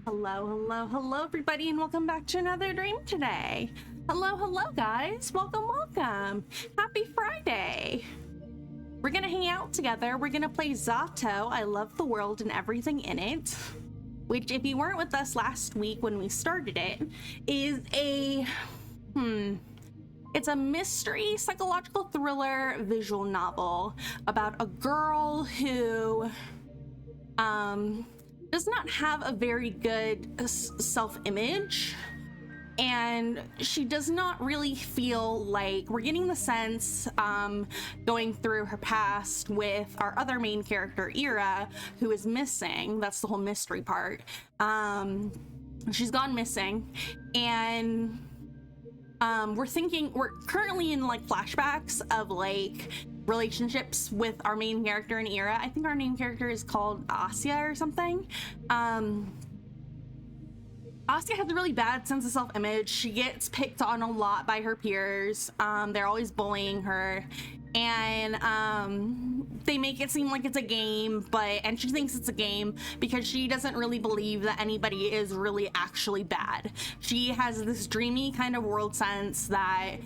Hello, everybody, and welcome back to another dream today. Hello, guys. Welcome. Happy Friday. We're gonna hang out together. We're gonna play Z.A.T.O, I Love the World and Everything in It, which, if you weren't with us last week when we started it, is it's a mystery psychological thriller visual novel about a girl who does not have a very good self-image, and she does not really feel like, we're getting the sense going through her past with our other main character, Ira, who is missing. That's the whole mystery part. She's gone missing, and we're currently in like flashbacks of like relationships with our main character and Ira. I think our main character is called Asya or something. Asya has a really bad sense of self-image. She gets picked on a lot by her peers. They're always bullying her, and they make it seem like it's a game, and she thinks it's a game because she doesn't really believe that anybody is really actually bad. She has this dreamy kind of world sense that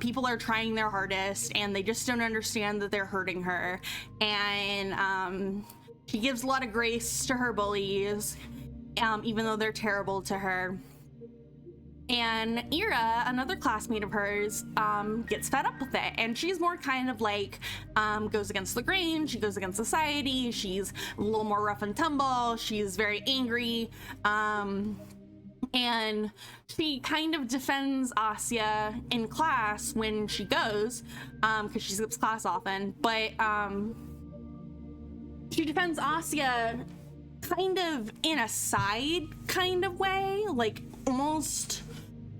people are trying their hardest and they just don't understand that they're hurting her, and she gives a lot of grace to her bullies, even though they're terrible to her. And Ira, another classmate of hers, gets fed up with it, and she's more kind of like goes against the grain. She goes against society. She's a little more rough and tumble. She's very angry, and she kind of defends Asya in class when she goes, because she skips class often, but she defends Asya kind of in a side kind of way, like almost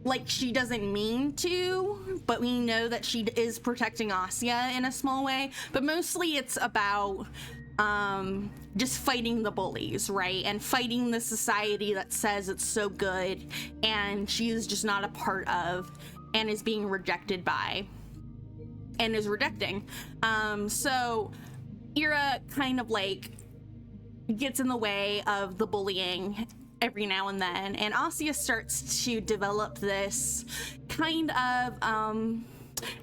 like she doesn't mean to, but we know that she is protecting Asya in a small way. But mostly it's about just fighting the bullies, right? And fighting the society that says it's so good and she is just not a part of and is being rejected by and is rejecting. So Ira kind of like gets in the way of the bullying every now and then, and Asya starts to develop this kind of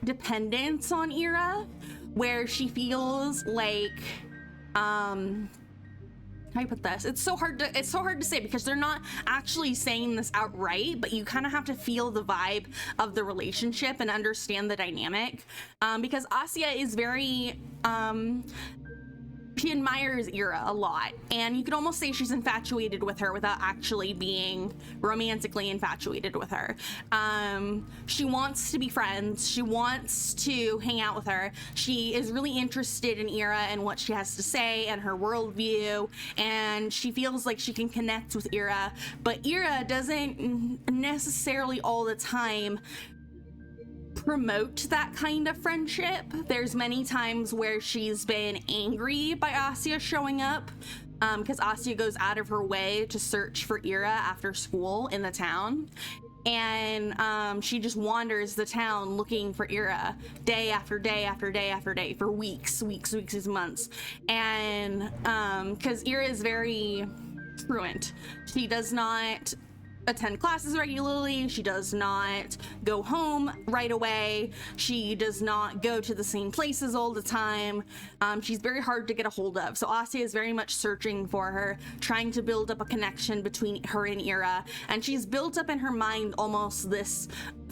dependence on Ira, where she feels like how do I put this? It's so hard to say because they're not actually saying this outright, but you kind of have to feel the vibe of the relationship and understand the dynamic, because Asya is very she admires Ira a lot, and you could almost say she's infatuated with her without actually being romantically infatuated with her. She wants to be friends. She wants to hang out with her. She is really interested in Ira and what she has to say and her worldview, and she feels like she can connect with Ira, but Ira doesn't necessarily all the time promote that kind of friendship. There's many times where she's been angry by Asya showing up, because Asya goes out of her way to search for Ira after school in the town, and she just wanders the town looking for Ira day after day after day after day for weeks, months, and because Ira is very truant. She does not attend classes regularly. She does not go home right away. She does not go to the same places all the time. She's very hard to get a hold of. So Asya is very much searching for her, trying to build up a connection between her and Ira. And she's built up in her mind almost this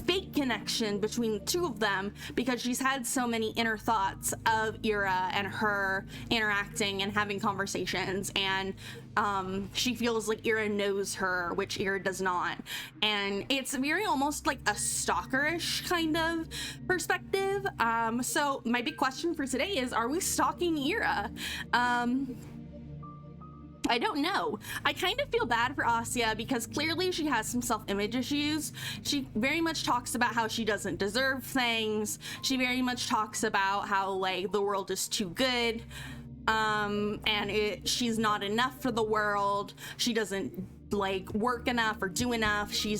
fake connection between the two of them because she's had so many inner thoughts of Ira and her interacting and having conversations, and she feels like Ira knows her, which Ira does not. And it's very almost like a stalkerish kind of perspective. So my big question for today is, are we stalking Ira? I don't know. I kind of feel bad for Asya because clearly she has some self-image issues. She very much talks about how she doesn't deserve things. She very much talks about how like the world is too good, and she's not enough for the world. She doesn't like work enough or do enough. She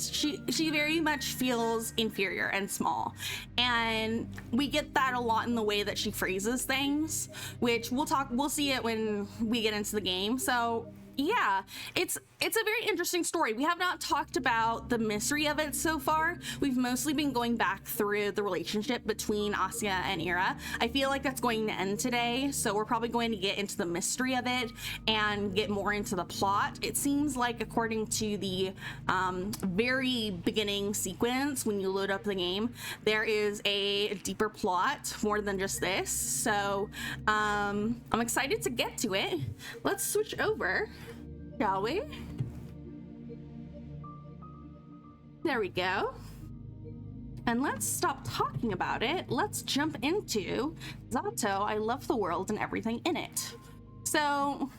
very much feels inferior and small, and we get that a lot in the way that she phrases things, which we'll see it when we get into the game. So Yeah, it's a very interesting story. We have not talked about the mystery of it so far. We've mostly been going back through the relationship between Asya and Ira. I feel like that's going to end today, so we're probably going to get into the mystery of it and get more into the plot. It seems like, according to the very beginning sequence when you load up the game, there is a deeper plot more than just this. So I'm excited to get to it. Let's switch over, shall we? There we go. And let's stop talking about it. Let's jump into Z.A.T.O. I love the world and everything in it. So,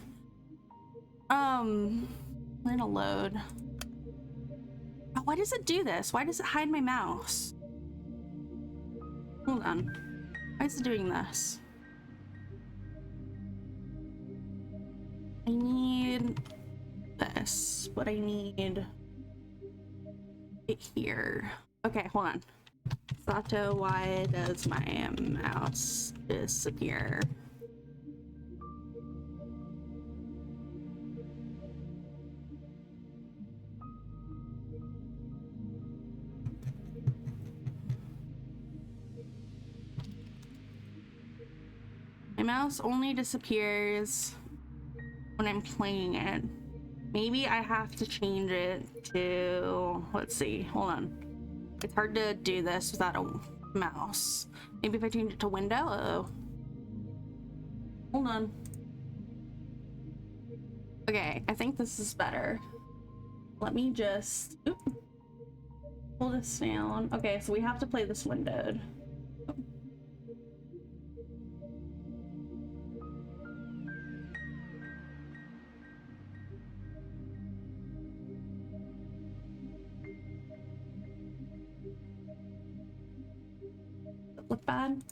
we're gonna load. Oh, why does it do this? Why does it hide my mouse? Hold on. Why is it doing this? I need this, but I need it here. Okay, hold on. Z.A.T.O, why does my mouse disappear? My mouse only disappears when I'm playing it. Maybe I have to change it to, let's see, hold on. It's hard to do this without a mouse. Maybe if I change it to window. Oh, hold on. Okay, I think this is better. Let me just pull this down. Okay, so we have to play this windowed. Look bad.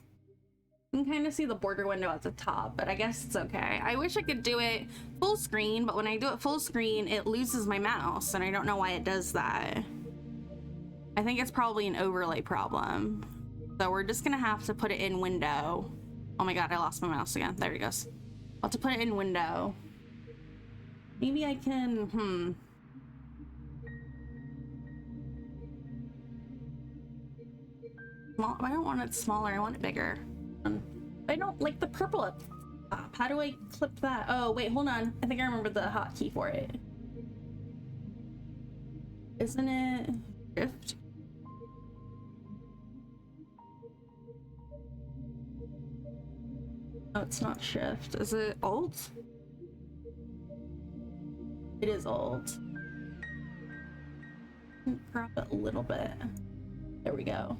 You can kind of see the border window at the top, but I guess it's okay. I wish I could do it full screen, but when I do it full screen, it loses my mouse, and I don't know why it does that. I think it's probably an overlay problem. So we're just gonna have to put it in window. Oh my god, I lost my mouse again. There it goes. I'll have to put it in window. Maybe I can, I don't want it smaller, I want it bigger. I don't like the purple up top. How do I clip that? Oh, wait, hold on. I think I remember the hotkey for it. Isn't it shift? Oh, it's not shift. Is it alt? It is alt. Crop it a little bit. There we go.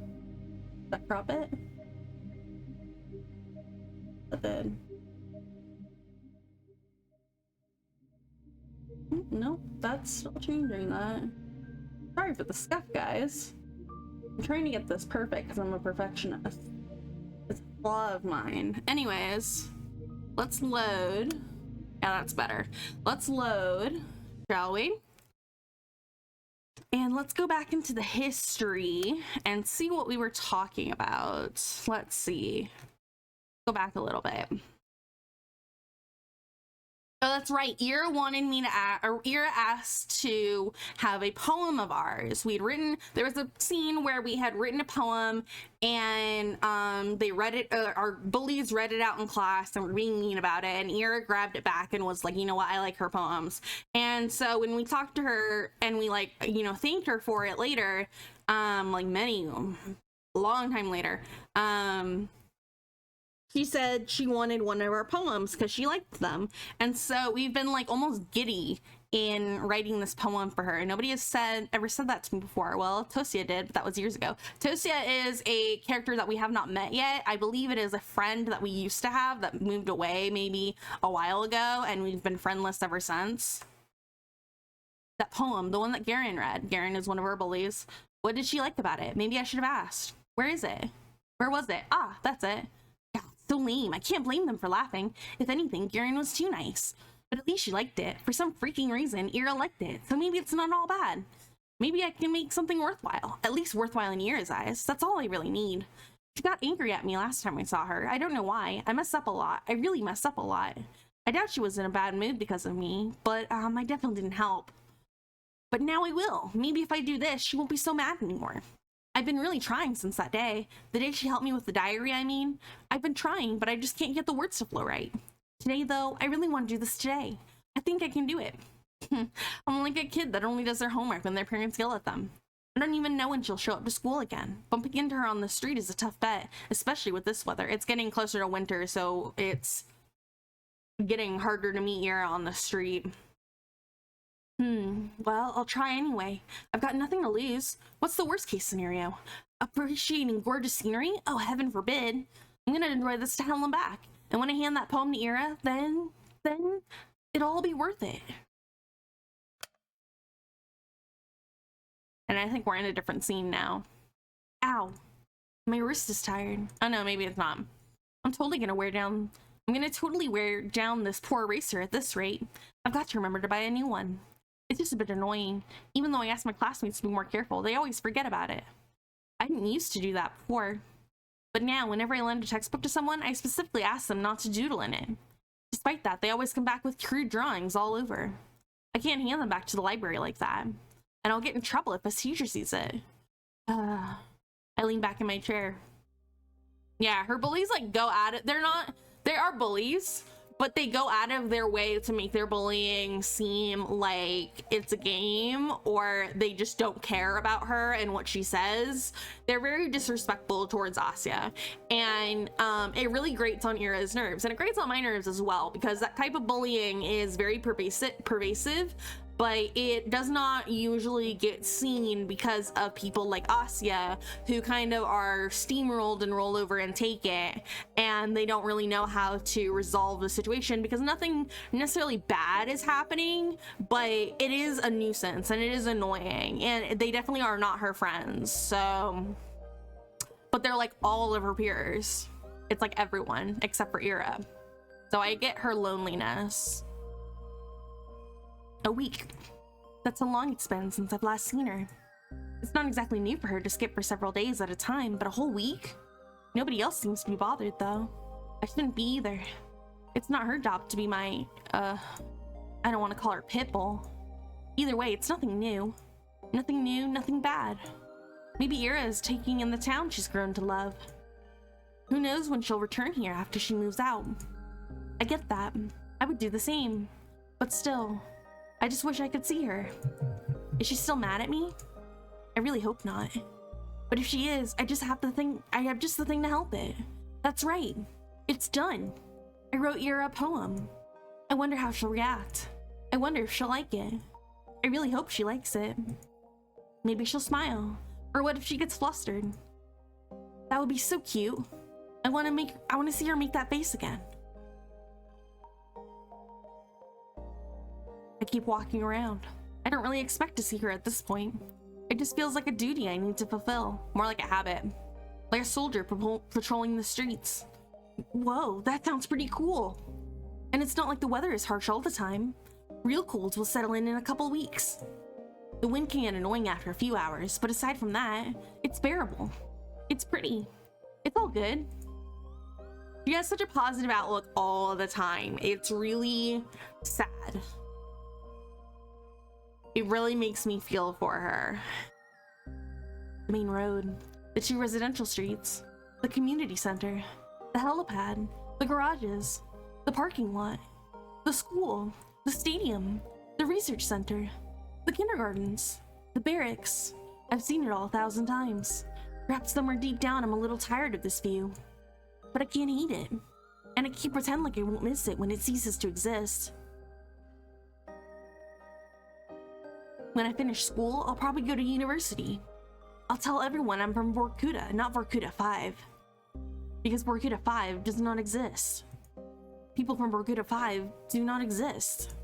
Does that crop it? That did. Nope, that's still changing that. Sorry for the scuff, guys. I'm trying to get this perfect because I'm a perfectionist. It's a flaw of mine. Anyways, let's load. Yeah, that's better. Let's load, shall we? And let's go back into the history and see what we were talking about. Let's see. Go back a little bit. Oh, that's right. Ira wanted me to Ira asked to have a poem of ours. We'd written, there was a scene where we had written a poem and they read it, our bullies read it out in class and were being mean about it. And Ira grabbed it back and was like, you know what, I like her poems. And so when we talked to her and we like, you know, thanked her for it later, like long time later, she said she wanted one of our poems because she liked them. And so we've been like almost giddy in writing this poem for her. Nobody has ever said that to me before. Well, Tosia did, but that was years ago. Tosia is a character that we have not met yet. I believe it is a friend that we used to have that moved away maybe a while ago, and we've been friendless ever since. That poem, the one that Garin read. Garin is one of our bullies. What did she like about it? Maybe I should have asked. Where is it? Where was it? Ah, that's it. So lame. I can't blame them for laughing. If anything, Garin was too nice. But at least she liked it. For some freaking reason, Ira liked it. So maybe it's not all bad. Maybe I can make something worthwhile. At least worthwhile in Ira's eyes. That's all I really need. She got angry at me last time I saw her. I don't know why. I mess up a lot. I really mess up a lot. I doubt she was in a bad mood because of me, but I definitely didn't help. But now I will. Maybe if I do this, she won't be so mad anymore. I've been really trying since that day. The day she helped me with the diary, I mean. I've been trying, but I just can't get the words to flow right. Today, though, I really want to do this today. I think I can do it. I'm like a kid that only does their homework when their parents yell at them. I don't even know when she'll show up to school again. Bumping into her on the street is a tough bet, especially with this weather. It's getting closer to winter, so it's getting harder to meet Ira on the street. Well, I'll try anyway. I've got nothing to lose. What's the worst case scenario? Appreciating gorgeous scenery? Oh, heaven forbid. I'm gonna enjoy this to hell and back. And when I hand that poem to Ira, then it'll all be worth it. And I think we're in a different scene now. Ow. My wrist is tired. Oh no, maybe it's not. I'm totally gonna totally wear down this poor eraser at this rate. I've got to remember to buy a new one. It's just a bit annoying. Even though I asked my classmates to be more careful, they always forget about it. I didn't used to do that before. But now, whenever I lend a textbook to someone, I specifically ask them not to doodle in it. Despite that, they always come back with crude drawings all over. I can't hand them back to the library like that. And I'll get in trouble if a teacher sees it. I lean back in my chair. Yeah, her bullies like go at it. They are bullies, but they go out of their way to make their bullying seem like it's a game, or they just don't care about her and what she says. They're very disrespectful towards Asya, and it really grates on Ira's nerves, and it grates on my nerves as well, because that type of bullying is very pervasive, but it does not usually get seen because of people like Asya, who kind of are steamrolled and roll over and take it, and they don't really know how to resolve the situation because nothing necessarily bad is happening, but it is a nuisance and it is annoying, and they definitely are not her friends. So, but they're like all of her peers. It's like everyone except for Ira. So I get her loneliness. A week. That's how long it's been since I've last seen her. It's not exactly new for her to skip for several days at a time, but a whole week? Nobody else seems to be bothered, though. I shouldn't be either. It's not her job to be my, I don't want to call her pit bull. Either way, it's nothing new. Nothing new, nothing bad. Maybe Ira is taking in the town she's grown to love. Who knows when she'll return here after she moves out? I get that. I would do the same. But still, I just wish I could see her. Is she still mad at me? I really hope not. But if she is, I have just the thing to help it. That's right. It's done. I wrote Ira a poem. I wonder how she'll react. I wonder if she'll like it. I really hope she likes it. Maybe she'll smile. Or what if she gets flustered? That would be so cute. I want to see her make that face again. I keep walking around. I don't really expect to see her at this point. It just feels like a duty I need to fulfill, more like a habit. Like a soldier patrolling the streets. Whoa, that sounds pretty cool. And it's not like the weather is harsh all the time. Real colds will settle in a couple weeks. The wind can get annoying after a few hours, but aside from that, it's bearable. It's pretty. It's all good. She has such a positive outlook all the time. It's really sad. It really makes me feel for her. The main road, the 2 residential streets, the community center, the helipad, the garages, the parking lot, the school, the stadium, the research center, the kindergartens, the barracks. I've seen it all 1,000 times. Perhaps somewhere deep down I'm a little tired of this view. But I can't hate it. And I can't pretend like I won't miss it when it ceases to exist. When I finish school, I'll probably go to university. I'll tell everyone I'm from Vorkuta, not Vorkuta 5. Because Vorkuta 5 does not exist. People from Vorkuta 5 do not exist.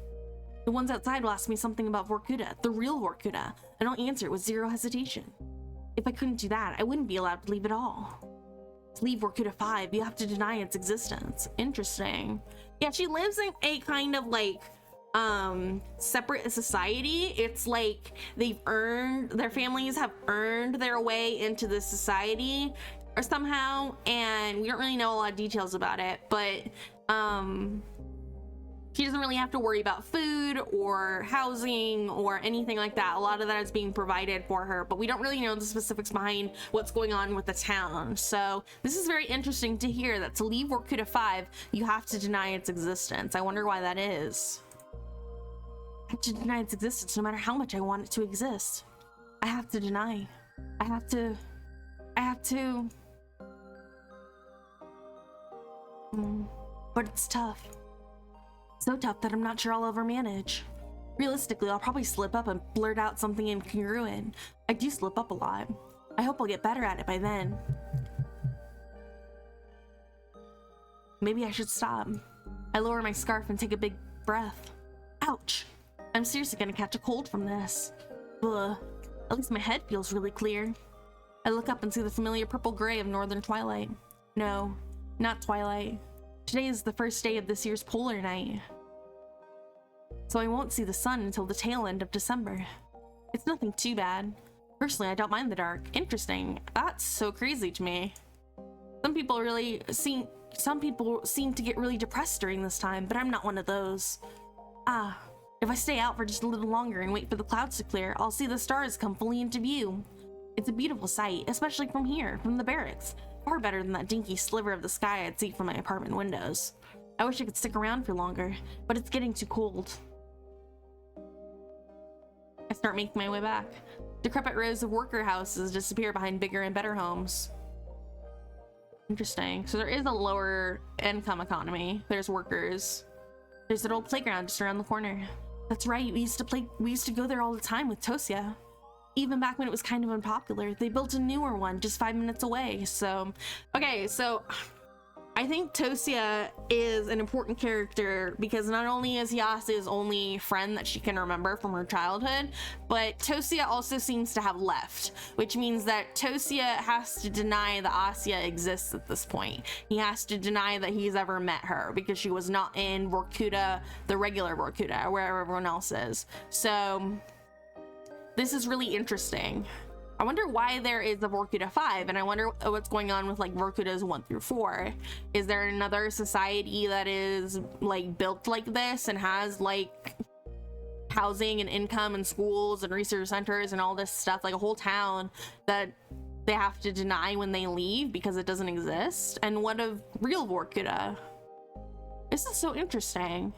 The ones outside will ask me something about Vorkuta, the real Vorkuta, and I'll answer it with zero hesitation. If I couldn't do that, I wouldn't be allowed to leave at all. To leave Vorkuta 5, you have to deny its existence. Interesting. Yeah, she lives in a kind of like separate society. It's like their families have earned their way into the society or somehow, and we don't really know a lot of details about it, but She doesn't really have to worry about food or housing or anything like that. A lot of that is being provided for her, but we don't really know the specifics behind what's going on with the town. So this is very interesting to hear that to leave Vorkuta 5, you have to deny its existence. I wonder why that is. I have to deny its existence no matter how much I want it to exist. I have to deny. I have to. But it's tough. So tough that I'm not sure I'll ever manage. Realistically, I'll probably slip up and blurt out something incongruent. I do slip up a lot. I hope I'll get better at it by then. Maybe I should stop. I lower my scarf and take a big breath. Ouch. I'm seriously gonna catch a cold from this. Ugh. At least my head feels really clear. I look up and see the familiar purple gray of northern twilight. No, not twilight. Today is the first day of this year's polar night, so I won't see the sun until the tail end of December. It's nothing too bad. Personally, I don't mind the dark. Interesting. That's so crazy to me. Some people seem to get really depressed during this time, but I'm not one of those. If I stay out for just a little longer and wait for the clouds to clear, I'll see the stars come fully into view. It's a beautiful sight, especially from here, from the barracks. Far better than that dinky sliver of the sky I'd see from my apartment windows. I wish I could stick around for longer, but it's getting too cold. I start making my way back. Decrepit rows of worker houses disappear behind bigger and better homes. Interesting. So there is a lower income economy. There's workers. There's an old playground just around the corner. That's right, we used to go there all the time with Tosia. Even back when it was kind of unpopular. They built a newer one just 5 minutes away, so... Okay, so I think Tosia is an important character because not only is he Asya's only friend that she can remember from her childhood, but Tosia also seems to have left, which means that Tosia has to deny that Asya exists at this point. He has to deny that he's ever met her because she was not in Vorkuta, the regular Vorkuta, where everyone else is. So... this is really interesting. I wonder why there is a Vorkuta 5, and I wonder what's going on with like Vorkutas 1 through 4. Is there another society that is like built like this and has like housing and income and schools and research centers and all this stuff, like a whole town that they have to deny when they leave because it doesn't exist? And what of real Vorkuta? This is so interesting.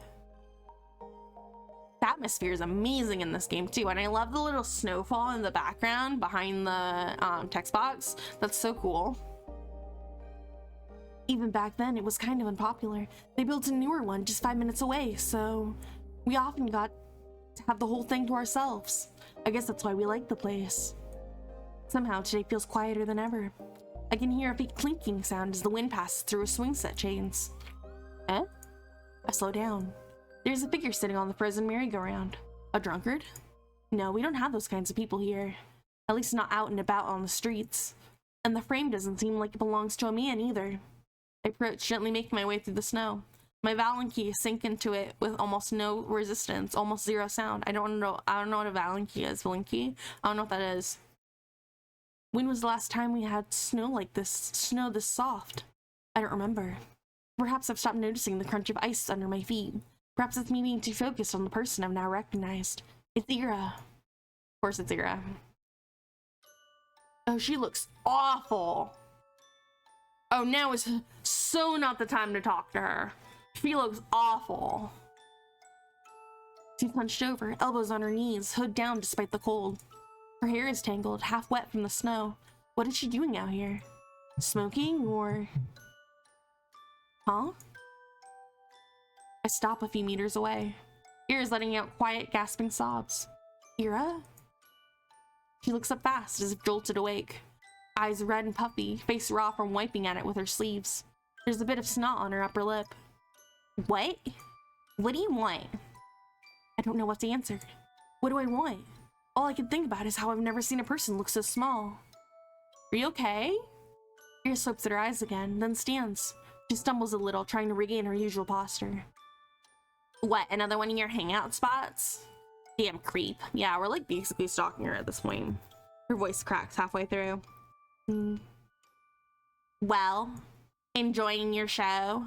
The atmosphere is amazing in this game too, and I love the little snowfall in the background behind the text box. That's so cool. Even back then, it was kind of unpopular. They built a newer one just 5 minutes away, so we often got to have the whole thing to ourselves. I guess that's why we like the place. Somehow today feels quieter than ever. I can hear a big clinking sound as the wind passes through a swing set chains. Eh? I slow down. There's a figure sitting on the frozen merry-go-round. A drunkard? No, we don't have those kinds of people here. At least not out and about on the streets. And the frame doesn't seem like it belongs to a man either. I approach, gently making my way through the snow. My Valen key sink into it with almost no resistance, almost zero sound. I don't know what a Valen key is. Valen key? I don't know what that is. When was the last time we had snow like this? Snow this soft? I don't remember. Perhaps I've stopped noticing the crunch of ice under my feet. Perhaps it's me being too focused on the person I've now recognized. It's Ira. Of course it's Ira. Oh, she looks awful. Oh, now is so not the time to talk to her. She looks awful. She's hunched over, elbows on her knees, hood down despite the cold. Her hair is tangled, half wet from the snow. What is she doing out here? Smoking or... Huh? I stop a few meters away. Ira's letting out quiet, gasping sobs. Ira? She looks up fast, as if jolted awake. Eyes red and puffy, face raw from wiping at it with her sleeves. There's a bit of snot on her upper lip. What? What do you want? I don't know what to answer. What do I want? All I can think about is how I've never seen a person look so small. Are you okay? Ira swipes at her eyes again, then stands. She stumbles a little, trying to regain her usual posture. What, another one of your hangout spots? Damn creep. Yeah, we're like basically stalking her at this point. Her voice cracks halfway through. Well, enjoying your show?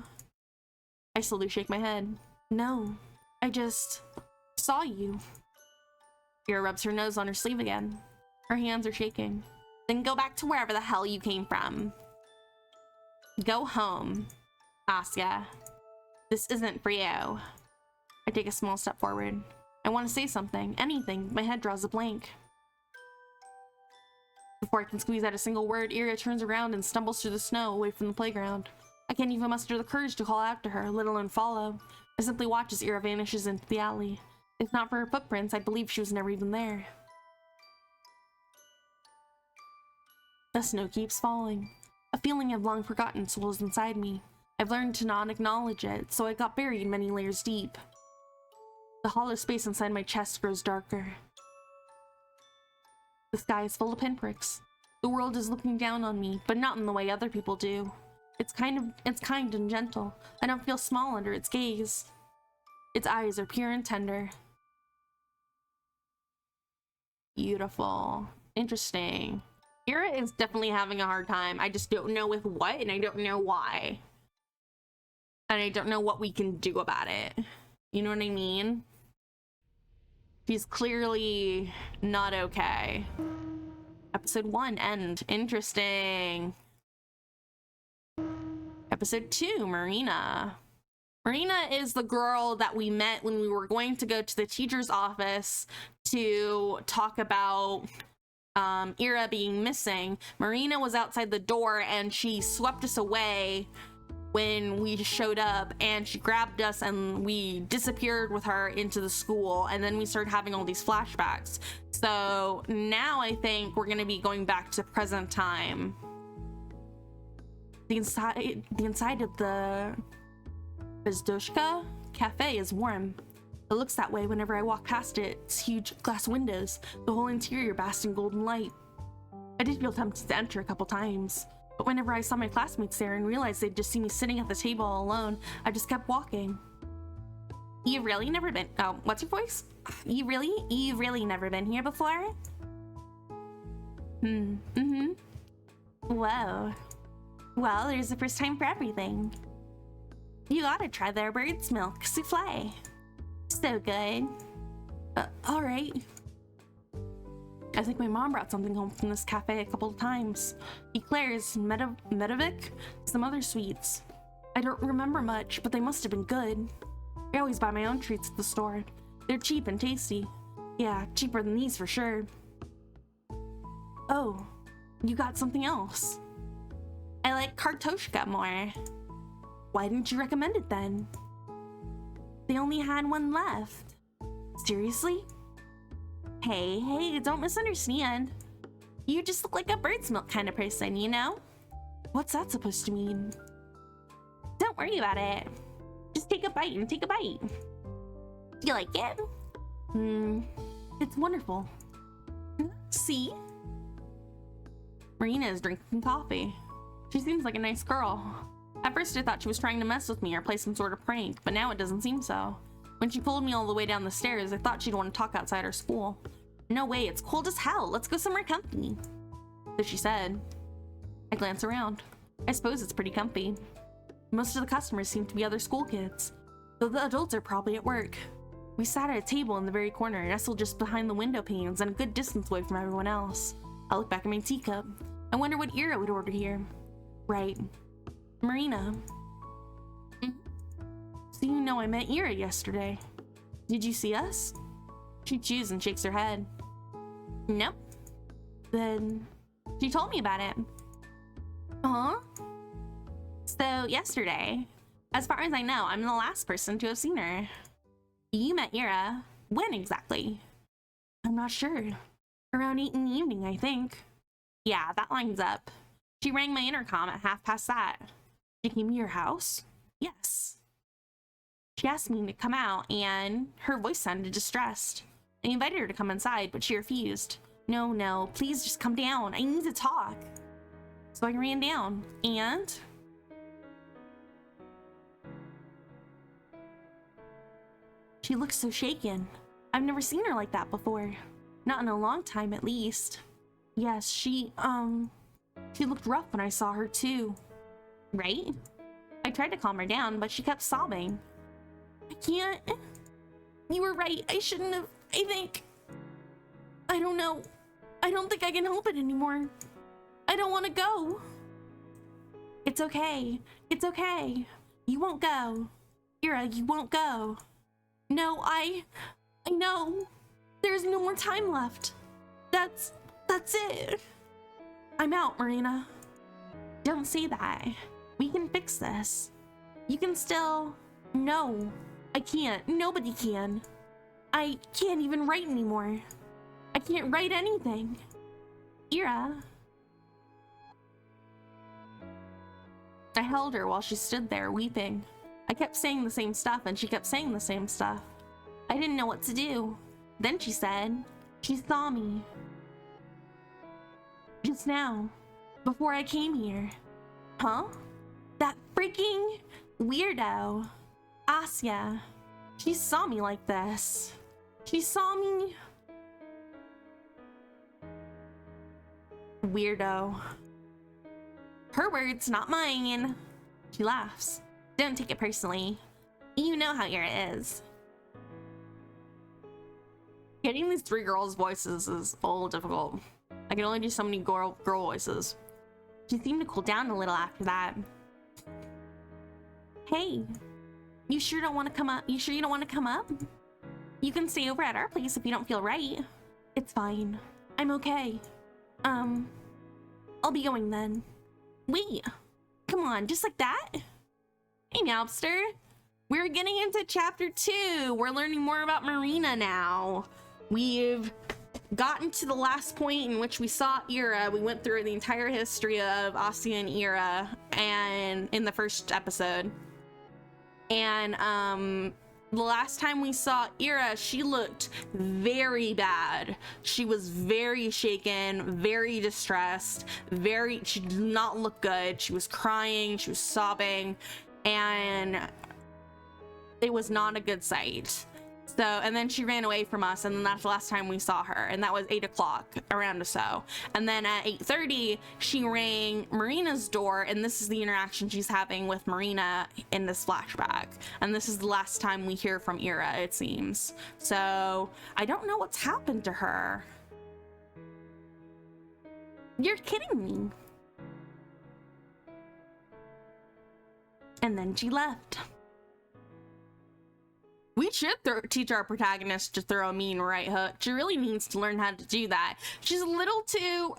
I slowly shake my head. No, I just saw you. Ira rubs her nose on her sleeve again. Her hands are shaking. Then go back to wherever the hell you came from. Go home, Asya. This isn't for you. I take a small step forward. I want to say something, anything. My head draws a blank. Before I can squeeze out a single word, Ira turns around and stumbles through the snow away from the playground. I can't even muster the courage to call out to her, let alone follow. I simply watch as Ira vanishes into the alley. If not for her footprints, I believe she was never even there. The snow keeps falling. A feeling I've long forgotten swells inside me. I've learned to not acknowledge it, so I got buried many layers deep. The hollow space inside my chest grows darker. The sky is full of pinpricks. The world is looking down on me, but not in the way other people do. It's kind and gentle. I don't feel small under its gaze. Its eyes are pure and tender. Beautiful. Interesting. Ira is definitely having a hard time. I just don't know with what, and I don't know why. And I don't know what we can do about it. You know what I mean? She's clearly not okay. Episode 1, end. Interesting. Episode 2, Marina. Marina is the girl that we met when we were going to go to the teacher's office to talk about Ira being missing. Marina was outside the door and she swept us away when we showed up, and she grabbed us and we disappeared with her into the school, and then we started having all these flashbacks. So now I think we're gonna be going back to present time. The inside of the Bezdoshka cafe is warm. It looks that way whenever I walk past its huge glass windows, the whole interior basked in golden light. I did feel tempted to enter a couple times, but whenever I saw my classmates there and realized they'd just see me sitting at the table all alone, I just kept walking. You've really never been— oh, what's your voice? You've really never been here before? Whoa. Well, there's a first time for everything. You gotta try their bird's milk souffle. So good. Alright. I think my mom brought something home from this cafe a couple of times. Eclairs, Medovic, some other sweets. I don't remember much, but they must have been good. I always buy my own treats at the store. They're cheap and tasty. Yeah, cheaper than these for sure. Oh, you got something else. I like kartoshka more. Why didn't you recommend it then? They only had one left. Seriously? Hey, don't misunderstand. You just look like a bird's milk kind of person, you know? What's that supposed to mean? Don't worry about it. Just take a bite and take a bite. Do you like it? It's wonderful. See? Marina is drinking coffee. She seems like a nice girl. At first I thought she was trying to mess with me or play some sort of prank, but now it doesn't seem so. When she pulled me all the way down the stairs, I thought she'd want to talk outside her school. No way, it's cold as hell. Let's go somewhere comfy. So she said. I glance around. I suppose it's pretty comfy. Most of the customers seem to be other school kids, though the adults are probably at work. We sat at a table in the very corner, nestled just behind the window panes and a good distance away from everyone else. I look back at my teacup. I wonder what Ira would order here. Right. Marina. So you know I met Ira yesterday. Did you see us? She chews and shakes her head. Nope. Then she told me about it. Huh? So yesterday, as far as I know, I'm the last person to have seen her. You met Ira. When exactly? I'm not sure. Around 8 in the evening, I think. Yeah, that lines up. She rang my intercom at 1:30 that. She came to your house? Yes. She asked me to come out, and her voice sounded distressed. I invited her to come inside, but she refused. No, please just come down. I need to talk. So I ran down, and she looked so shaken. I've never seen her like that before. Not in a long time, at least. Yes, she looked rough when I saw her too. Right? I tried to calm her down, but she kept sobbing. I can't. You were right. I shouldn't have. I think. I don't know. I don't think I can help it anymore. I don't want to go. It's okay. It's okay. You won't go. Ira, you won't go. No, I know. There's no more time left. That's it. I'm out, Marina. Don't say that. We can fix this. You can still... No, I can't. Nobody can. I can't even write anymore. I can't write anything. Ira. I held her while she stood there weeping. I kept saying the same stuff and she kept saying the same stuff. I didn't know what to do. Then she said, she saw me. Just now, before I came here. Huh? That freaking weirdo, Asya. She saw me like this. She saw me. Weirdo. Her words, not mine. She laughs. Don't take it personally. You know how Ira is. Getting these three girls' voices is a little difficult. I can only do so many girl voices. She seemed to cool down a little after that. Hey, you sure don't want to come up? You sure you don't want to come up? You can stay over at our place if you don't feel right. It's fine. I'm okay. I'll be going then. Wait, come on, just like that? Hey, Nowpster. We're getting into chapter 2. We're learning more about Marina now. We've gotten to the last point in which we saw Ira. We went through the entire history of Asya and Ira and in the first episode. And the last time we saw Ira, she looked very bad. She was very shaken, very distressed, she did not look good. She was crying, she was sobbing, and it was not a good sight. So, and then she ran away from us, and then that's the last time we saw her, and that was 8 o'clock, around or so. And then at 8:30, she rang Marina's door, and this is the interaction she's having with Marina in this flashback. And this is the last time we hear from Ira, it seems. So, I don't know what's happened to her. You're kidding me. And then she left. We should teach our protagonist to throw a mean right hook. She really needs to learn how to do that. She's a little too,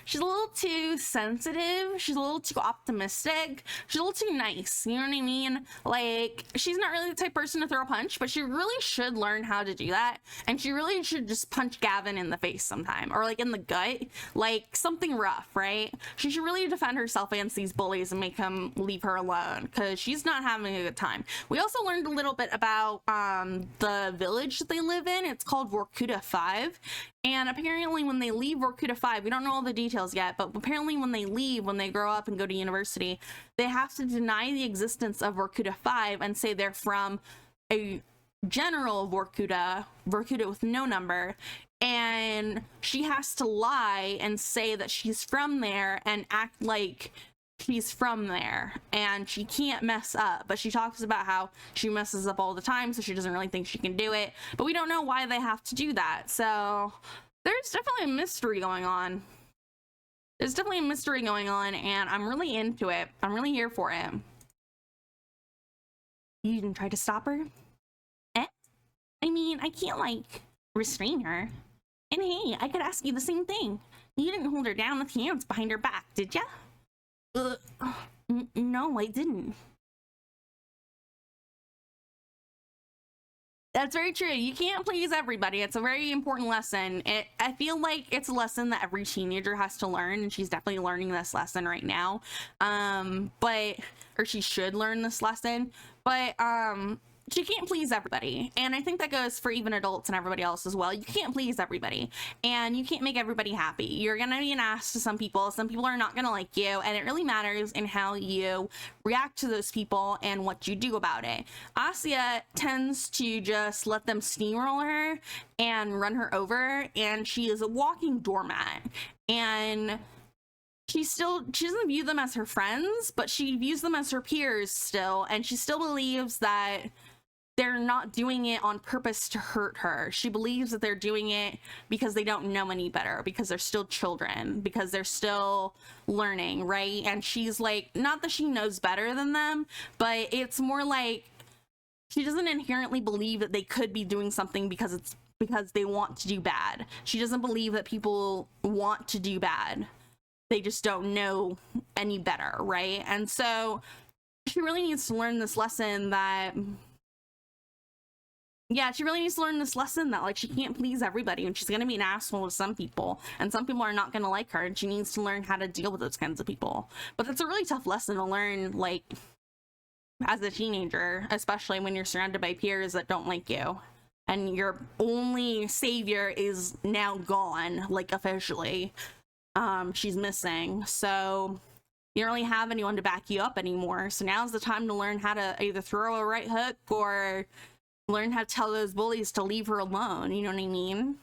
she's a little too sensitive. She's a little too optimistic. She's a little too nice. You know what I mean? Like, she's not really the type of person to throw a punch, but she really should learn how to do that. And she really should just punch Gavin in the face sometime, or like in the gut, like something rough, right? She should really defend herself against these bullies and make them leave her alone, because she's not having a good time. We also learned a little bit about the village that they live in. It's called Vorkuta 5, and apparently when they leave Vorkuta 5, we don't know all the details yet, but apparently when they leave, when they grow up and go to university, they have to deny the existence of Vorkuta 5 and say they're from a general Vorkuta with no number, and she has to lie and say that she's from there and act like she's from there, and she can't mess up. But she talks about how she messes up all the time, so she doesn't really think she can do it, but we don't know why they have to do that. So there's definitely a mystery going on. There's definitely a mystery going on, and I'm really into it. I'm really here for it. You didn't try to stop her? I mean, I can't like restrain her. And hey, I could ask you the same thing. You didn't hold her down with hands behind her back, did ya? No, I didn't. That's very true. You can't please everybody. It's a very important lesson. I feel like it's a lesson that every teenager has to learn, and she's definitely learning this lesson right now. Or she should learn this lesson. But she can't please everybody, and I think that goes for even adults and everybody else as well. You can't please everybody, and you can't make everybody happy. You're gonna be an ass to some people are not gonna like you, and it really matters in how you react to those people and what you do about it. Asya tends to just let them steamroll her and run her over, and she is a walking doormat, and she doesn't view them as her friends, but she views them as her peers still, and she still believes that they're not doing it on purpose to hurt her. She believes that they're doing it because they don't know any better, because they're still children, because they're still learning, right? And she's like, not that she knows better than them, but it's more like she doesn't inherently believe that they could be doing something because they want to do bad. She doesn't believe that people want to do bad. They just don't know any better, right? And so she really needs to learn this lesson that, yeah, she really needs to learn this lesson that, like, she can't please everybody, and she's gonna be an asshole to some people, and some people are not gonna like her, and she needs to learn how to deal with those kinds of people. But that's a really tough lesson to learn, like, as a teenager, especially when you're surrounded by peers that don't like you, and your only savior is now gone, like, officially. She's missing, so you don't really have anyone to back you up anymore. So now's the time to learn how to either throw a right hook or learn how to tell those bullies to leave her alone. You know what I mean?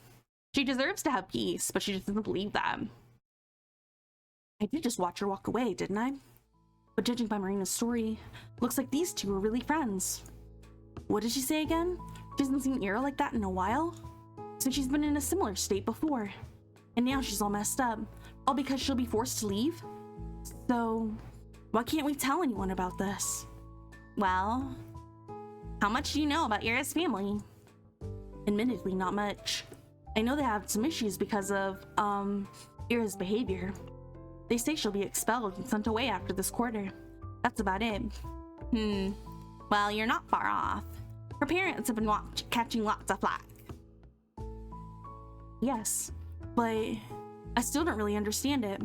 She deserves to have peace, but she just doesn't believe them. I did just watch her walk away, didn't I? But judging by Marina's story, looks like these two were really friends. What did she say again? She hasn't seen Ira like that in a while? So she's been in a similar state before. And now she's all messed up. All because she'll be forced to leave? So, why can't we tell anyone about this? Well, how much do you know about Ira's family? Admittedly, not much. I know they have some issues because of, Ira's behavior. They say she'll be expelled and sent away after this quarter. That's about it. Well, you're not far off. Her parents have been catching lots of flack. Yes, but I still don't really understand it.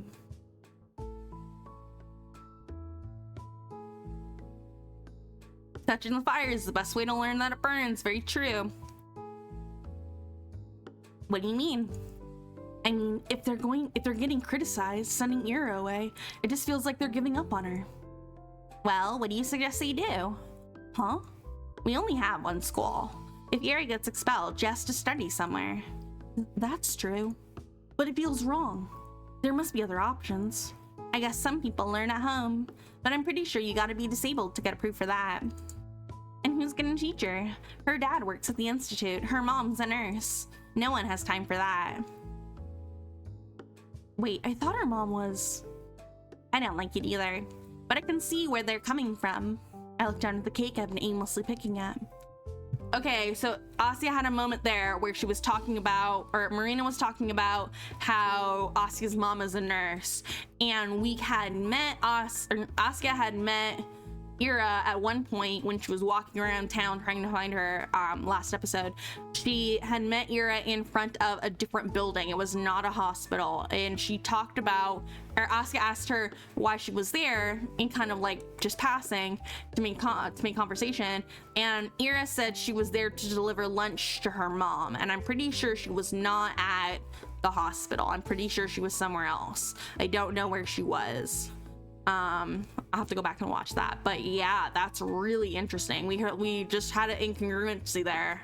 Touching the fire is the best way to learn that it burns. Very true. What do you mean? I mean, if they're getting criticized, sending Ira away, it just feels like they're giving up on her. Well, what do you suggest they do? Huh? We only have one school. If Ira gets expelled, she has to study somewhere. That's true. But it feels wrong. There must be other options. I guess some people learn at home, but I'm pretty sure you gotta be disabled to get approved for that. And who's gonna teach her? Her dad works at the institute. Her mom's a nurse. No one has time for that. Wait, I thought her mom was... I don't like it either, but I can see where they're coming from. I looked down at the cake I've been aimlessly picking at. Okay, so Asya had a moment there where she was talking about, or Marina was talking about how Asya's mom is a nurse, and we had met Asya had met Ira at one point when she was walking around town trying to find her last episode. She had met Ira in front of a different building. It was not a hospital, and she talked about, or Asya asked her why she was there in kind of like just passing to make conversation, and Ira said she was there to deliver lunch to her mom, and I'm pretty sure she was not at the hospital. I'm pretty sure she was somewhere else. I don't know where she was. I'll have to go back and watch that, but yeah, that's really interesting. We just had an incongruency there.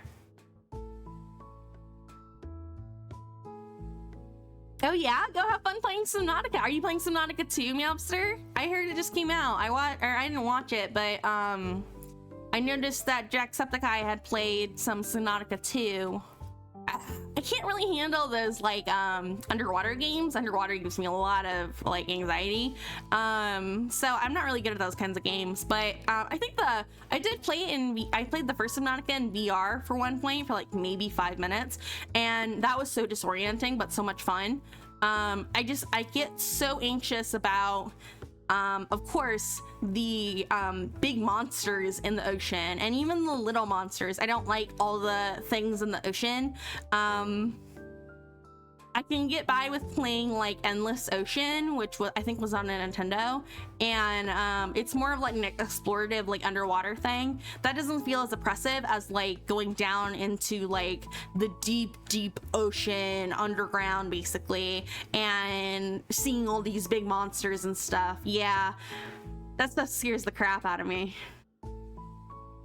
Oh yeah, go have fun playing Subnautica. Are you playing Subnautica 2, Meowster? I heard it just came out. I didn't watch it, but I noticed that Jacksepticeye had played some Subnautica 2. I can't really handle those like underwater games. Underwater gives me a lot of like anxiety, so I'm not really good at those kinds of games. But I think I did play it I played the first Subnautica in VR for one point for like maybe 5 minutes, and that was so disorienting but so much fun. I get so anxious about of course the big monsters in the ocean, and even the little monsters. I don't like all the things in the ocean. I can get by with playing like Endless Ocean, which I think was on a Nintendo, and it's more of like an explorative like underwater thing that doesn't feel as oppressive as like going down into like the deep ocean underground basically and seeing all these big monsters and stuff. Yeah, that stuff scares the crap out of me.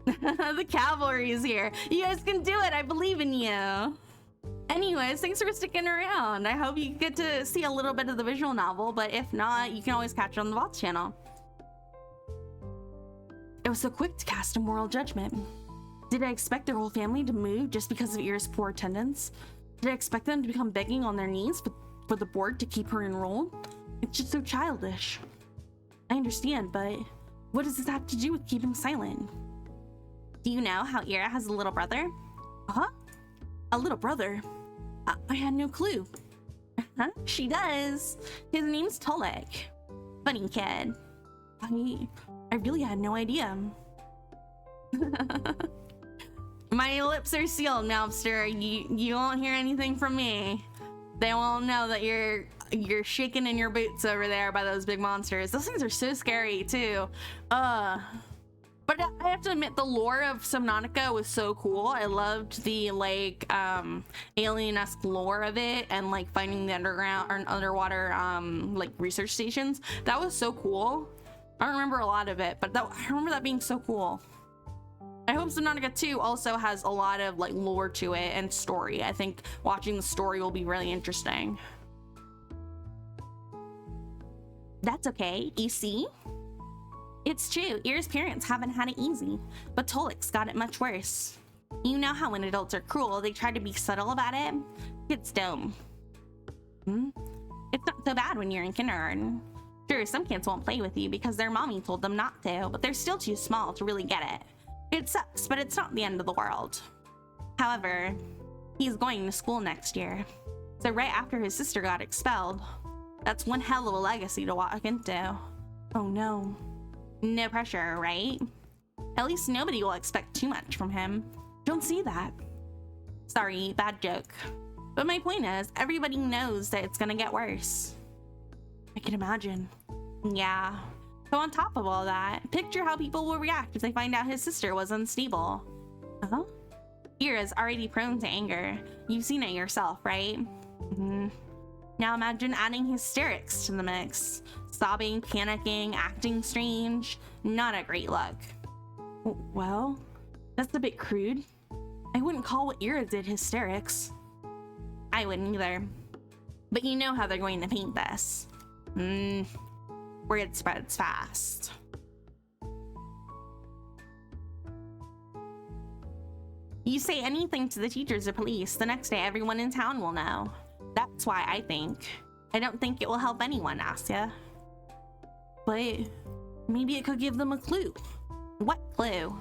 The cavalry is here. You guys can do it. I believe in you. Anyways, thanks for sticking around. I hope you get to see a little bit of the visual novel, but if not, you can always catch it on the VODs channel. It was so quick to cast a moral judgment. Did I expect their whole family to move just because of Ira's poor attendance? Did I expect them to become begging on their knees for the board to keep her enrolled? It's just so childish. I understand, but what does this have to do with keeping silent? Do you know how Ira has a little brother? Huh? A little brother? I had no clue. Huh? She does. His name's Tolek. Funny kid. I really had no idea. My lips are sealed, Mobster. You won't hear anything from me. They won't know that you're shaking in your boots over there by those big monsters. Those things are so scary too. But I have to admit, the lore of Subnautica was so cool. I loved the like alien-esque lore of it, and like finding the underground or underwater like research stations. That was so cool. I don't remember a lot of it, but I remember that being so cool. I hope Subnautica 2 also has a lot of like lore to it and story. I think watching the story will be really interesting. That's okay, you see? It's true, Ira's parents haven't had it easy, but Tolek's got it much worse. You know how when adults are cruel, they try to be subtle about it? Kids don't. It's not so bad when you're in kindergarten. Sure, some kids won't play with you because their mommy told them not to, but they're still too small to really get it. It sucks, but it's not the end of the world. However, he's going to school next year. So right after his sister got expelled. That's one hell of a legacy to walk into. Oh no. No pressure, right? At least nobody will expect too much from him. Don't see that. Sorry, bad joke. But my point is, everybody knows that it's gonna get worse. I can imagine. Yeah. So on top of all that, picture how people will react if they find out his sister was unstable. Huh? Ira's already prone to anger. You've seen it yourself, right? Now imagine adding hysterics to the mix. Sobbing, panicking, acting strange. Not a great look. Well, that's a bit crude. I wouldn't call what Ira did hysterics. I wouldn't either. But you know how they're going to paint this. Word spreads fast. You say anything to the teachers or police, the next day everyone in town will know. That's why I think. I don't think it will help anyone, Asya. But maybe it could give them a clue. What clue?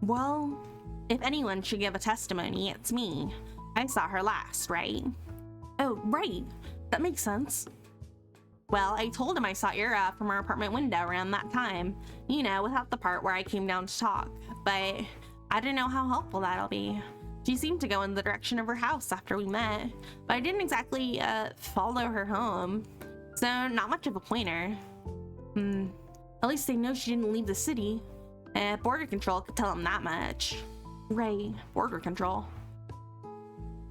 Well, if anyone should give a testimony, it's me. I saw her last, right? Oh, right. That makes sense. Well, I told him I saw Ira from her apartment window around that time. You know, without the part where I came down to talk. But I don't know how helpful that'll be. She seemed to go in the direction of her house after we met, but I didn't exactly follow her home. So not much of a pointer. At least they know she didn't leave the city. Border control could tell them that much. Right, border control.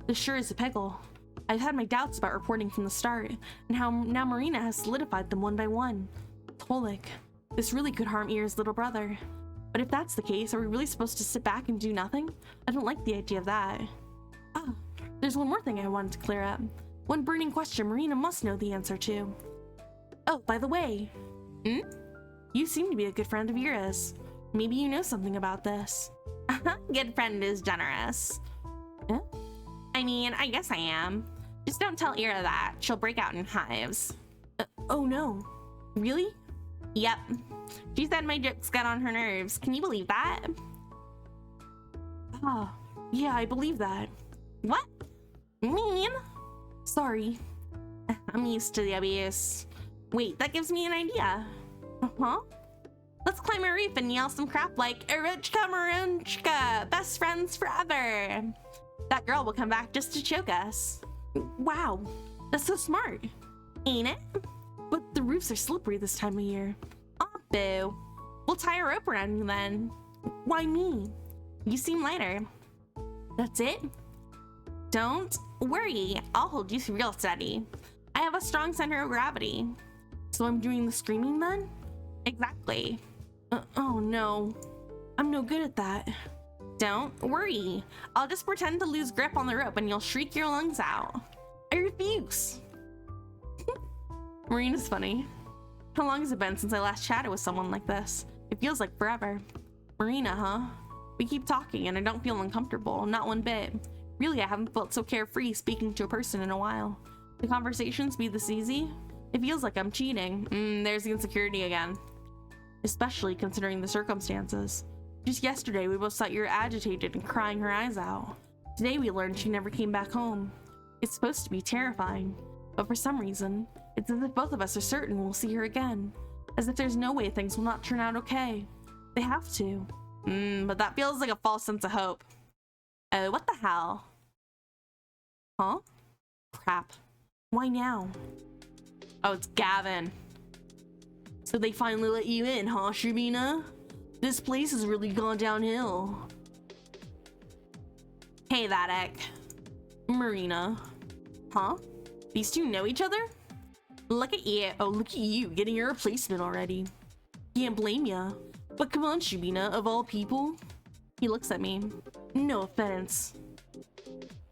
This sure is a pickle. I've had my doubts about reporting from the start, and how now Marina has solidified them one by one. Tolek, this really could harm Ira's little brother. But if that's the case, are we really supposed to sit back and do nothing? I don't like the idea of that. Ah, there's one more thing I wanted to clear up. One burning question Marina must know the answer to. Oh, by the way. You seem to be a good friend of Ira's. Maybe you know something about this. Good friend is generous. I mean, I guess I am. Just don't tell Ira that. She'll break out in hives. Oh no. Really? Yep. She said my jokes got on her nerves. Can you believe that? Ah, yeah, I believe that. What? Mean? Sorry. I'm used to the abuse. Wait, that gives me an idea. Uh-huh. Let's climb a roof and yell some crap like, Erochka Maronchka, best friends forever. That girl will come back just to choke us. Wow, that's so smart. Ain't it? But the roofs are slippery this time of year. Aw, boo. We'll tie a rope around you then. Why me? You seem lighter. That's it? Don't worry, I'll hold you real steady. I have a strong center of gravity. So I'm doing the screaming then? Exactly. Oh no, I'm no good at that. Don't worry. I'll just pretend to lose grip on the rope and you'll shriek your lungs out. I refuse. Marina's funny. How long has it been since I last chatted with someone like this? It feels like forever. Marina, huh? We keep talking and I don't feel uncomfortable, not one bit. Really, I haven't felt so carefree speaking to a person in a while. The conversations be this easy? It feels like I'm cheating. There's the insecurity again. Especially considering the circumstances. Just yesterday, we both thought you were agitated and crying her eyes out. Today, we learned she never came back home. It's supposed to be terrifying, but for some reason, it's as if both of us are certain we'll see her again. As if there's no way things will not turn out okay. They have to. But that feels like a false sense of hope. Oh, what the hell? Huh? Crap. Why now? Oh, it's Gavin. So they finally let you in, huh, Shabina? This place has really gone downhill. Hey, that Marina. Huh? These two know each other? Look at you. Oh, look at you getting your replacement already. Can't blame ya. But come on, Shabina, of all people. He looks at me. No offense.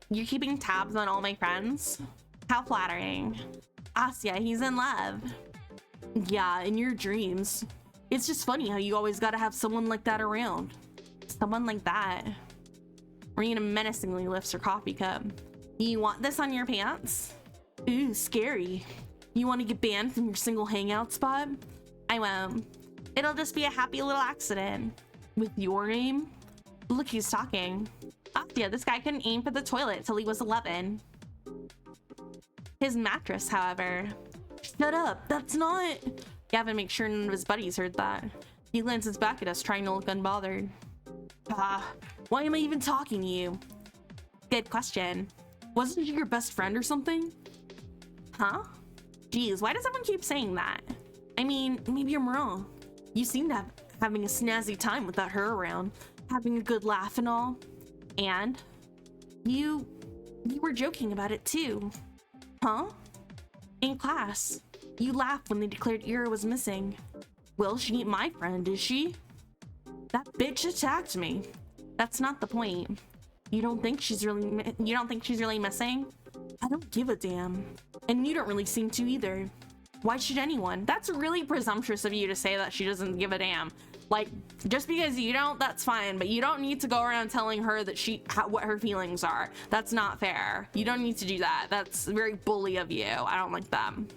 You're keeping tabs on all my friends? How flattering. Asya, he's in love. Yeah, in your dreams. It's just funny how you always gotta have someone like that around. Someone like that. Marina menacingly lifts her coffee cup. You want this on your pants? Ooh, scary. You want to get banned from your single hangout spot? I won't. It'll just be a happy little accident. With your name? Look who's talking. Asya, this guy couldn't aim for the toilet till he was 11. His mattress, however. Shut up, that's not... Gavin makes sure none of his buddies heard that. He glances back at us, trying to look unbothered. Why am I even talking to you? Good question. Wasn't she your best friend or something? Huh? Geez, why does everyone keep saying that? I mean, maybe I'm wrong. You seem to have having a snazzy time without her around, having a good laugh and all. And you were joking about it too. Huh? In class, you laughed when they declared Ira was missing. Well, she ain't my friend, is she? That bitch attacked me. That's not the point. You don't think she's really missing? I don't give a damn. And you don't really seem to either. Why should anyone? That's really presumptuous of you to say that she doesn't give a damn. Like, just because you don't, that's fine, but you don't need to go around telling her that what her feelings are. That's not fair. You don't need to do that. That's very bully of you. I don't like them.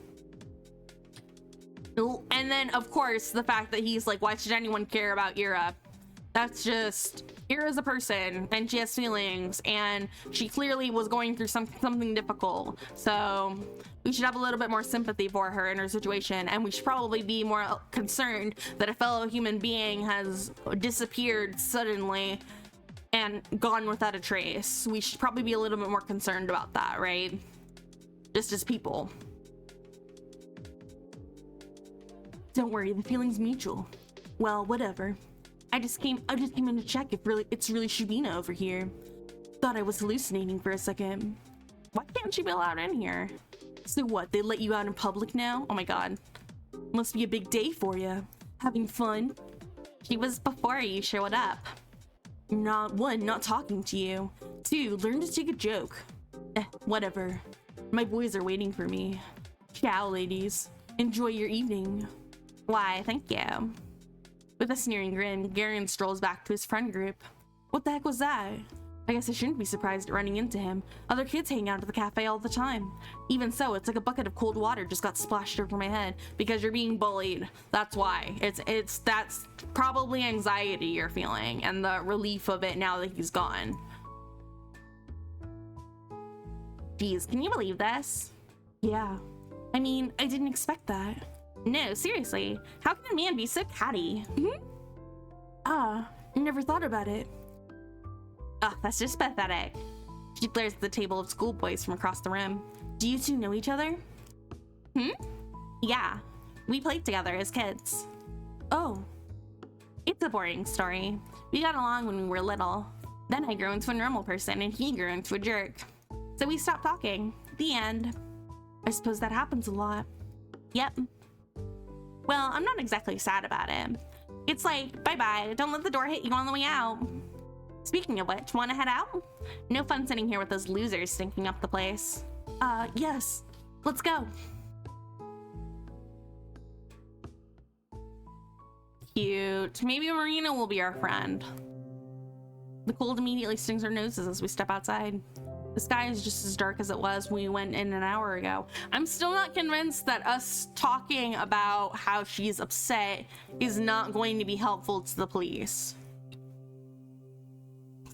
And then, of course, the fact that he's like, why should anyone care about Ira? That's just, Ira's a person and she has feelings and she clearly was going through something difficult. So we should have a little bit more sympathy for her in her situation, and we should probably be more concerned that a fellow human being has disappeared suddenly and gone without a trace. We should probably be a little bit more concerned about that, right? Just as people. Don't worry, the feeling's mutual. Well, whatever. I just came in to check if it's really Shabina over here. Thought I was hallucinating for a second. Why can't she be allowed in here? So what, they let you out in public now? Oh my god. Must be a big day for you. Having fun? She was before you showed up. One, not talking to you. Two, learn to take a joke. Whatever. My boys are waiting for me. Ciao, ladies. Enjoy your evening. Why, thank you. With a sneering grin, Garin strolls back to his friend group. What the heck was that? I guess I shouldn't be surprised at running into him. Other kids hang out at the cafe all the time. Even so, it's like a bucket of cold water just got splashed over my head because you're being bullied. That's why. That's probably anxiety you're feeling and the relief of it now that he's gone. Geez, can you believe this? Yeah. I mean, I didn't expect that. No, seriously. How can a man be so catty? Never thought about it. That's just pathetic. She glares at the table of schoolboys from across the room. Do you two know each other? Yeah. We played together as kids. Oh. It's a boring story. We got along when we were little. Then I grew into a normal person and he grew into a jerk. So we stopped talking. The end. I suppose that happens a lot. Yep. Well, I'm not exactly sad about it. It's like, bye-bye, don't let the door hit you on the way out. Speaking of which, wanna head out? No fun sitting here with those losers stinking up the place. Yes. Let's go. Cute. Maybe Marina will be our friend. The cold immediately stings our noses as we step outside. The sky is just as dark as it was when we went in an hour ago. I'm still not convinced that us talking about how she's upset is not going to be helpful to the police.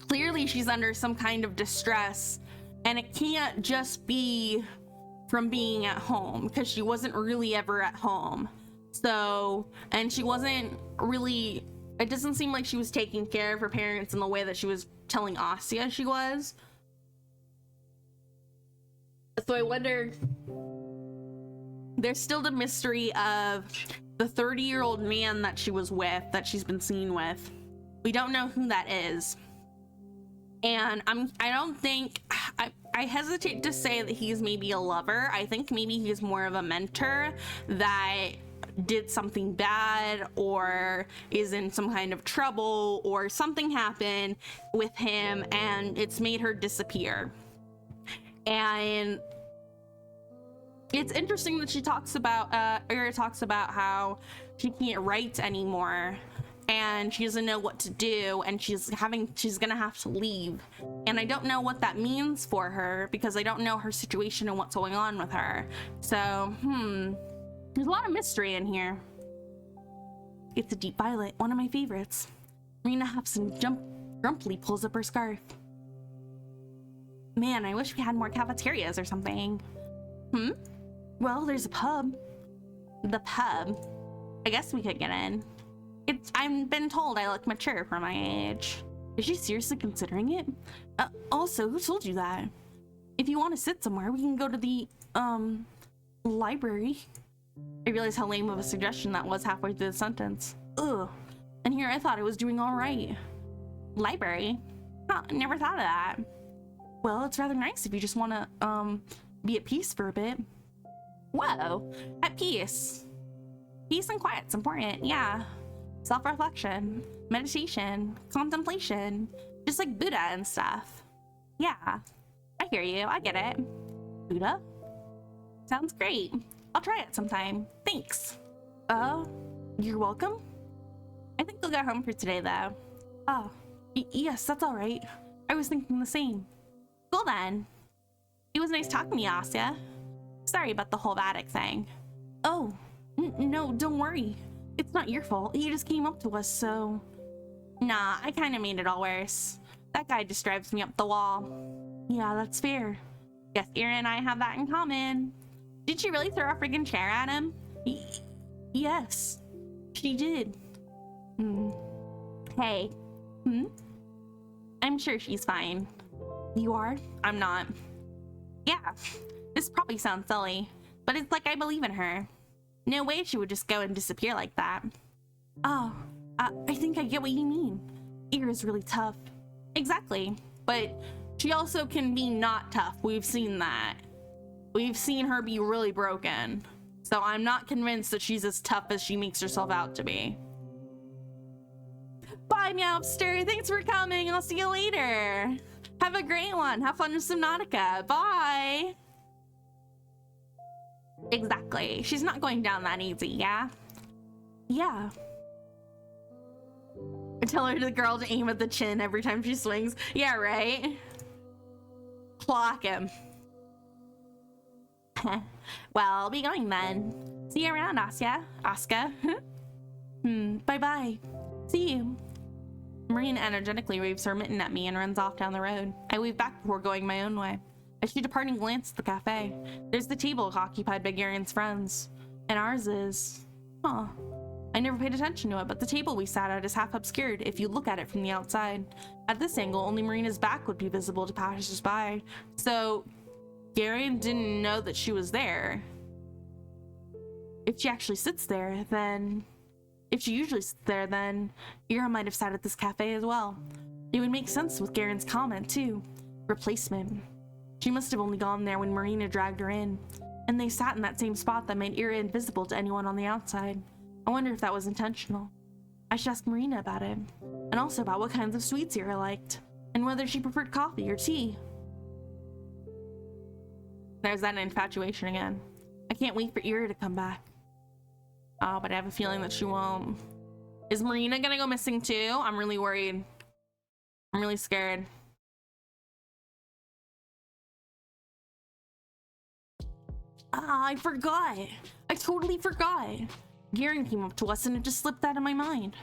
Clearly she's under some kind of distress, and it can't just be from being at home, because she wasn't really ever at home. So, and she wasn't really, it doesn't seem like she was taking care of her parents in the way that she was telling Asya she was. So I wonder, there's still the mystery of the 30-year-old man that she was with, that she's been seen with. We don't know who that is. And I don't think, I hesitate to say that he's maybe a lover. I think maybe he's more of a mentor that did something bad or is in some kind of trouble, or something happened with him and it's made her disappear. And it's interesting that she talks about, Ira talks about how she can't write anymore and she doesn't know what to do, and she's gonna have to leave. And I don't know what that means for her, because I don't know her situation and what's going on with her. So, there's a lot of mystery in here. It's a deep violet, one of my favorites. Marina hops and grumpily pulls up her scarf. Man, I wish we had more cafeterias or something. Well, there's a pub. The pub. I guess we could get in. I've been told I look mature for my age. Is she seriously considering it? Also, who told you that? If you want to sit somewhere, we can go to the, library. I realized how lame of a suggestion that was halfway through the sentence. Ugh. And here I thought I was doing all right. Library? Huh, never thought of that. Well, it's rather nice if you just want to, be at peace for a bit. Whoa, at peace. Peace and quiet's important, yeah. Self-reflection, meditation, contemplation, just like Buddha and stuff. Yeah, I hear you, I get it. Buddha? Sounds great. I'll try it sometime. Thanks. You're welcome? I think I'll go home for today, though. Oh, yes, that's all right. I was thinking the same. Cool then. It was nice talking to you, Asya. Sorry about the whole Vatic thing. Oh, no, don't worry. It's not your fault. He just came up to us, so... Nah, I kind of made it all worse. That guy just drives me up the wall. Yeah, that's fair. Guess Ira and I have that in common. Did she really throw a friggin' chair at him? Yes, she did. Hey. I'm sure she's fine. You are? I'm not. Yeah, this probably sounds silly, but it's like I believe in her. No way she would just go and disappear like that. Oh, I think I get what you mean. Ira's really tough. Exactly, but she also can be not tough. We've seen that. We've seen her be really broken. So I'm not convinced that she's as tough as she makes herself out to be. Bye, Meowster. Thanks for coming. I'll see you later. Have a great one. Have fun with Subnautica. Bye. Exactly. She's not going down that easy, yeah? Yeah. Tell her the girl to aim at the chin every time she swings. Yeah, right? Clock him. Well, I'll be going then. See you around, Asya. Asuka. Bye-bye. See you. Marina energetically waves her mitten at me and runs off down the road. I wave back before going my own way. I shoot a parting glance at the cafe. There's the table occupied by Garin's friends. And ours is... Huh. I never paid attention to it, but the table we sat at is half obscured if you look at it from the outside. At this angle, only Marina's back would be visible to passers-by. So, Garin didn't know that she was there. If she actually sits there, then... If she usually sits there, then Ira might have sat at this cafe as well. It would make sense with Garin's comment, too. Replacement. She must have only gone there when Marina dragged her in. And they sat in that same spot that made Ira invisible to anyone on the outside. I wonder if that was intentional. I should ask Marina about it. and also about what kinds of sweets Ira liked, and whether she preferred coffee or tea. There's that infatuation again. I can't wait for Ira to come back. Oh, but I have a feeling that she won't. Is Marina gonna go missing too? I'm really worried. I'm really scared. Ah, I forgot. I totally forgot. Garin came up to us and it just slipped out of my mind.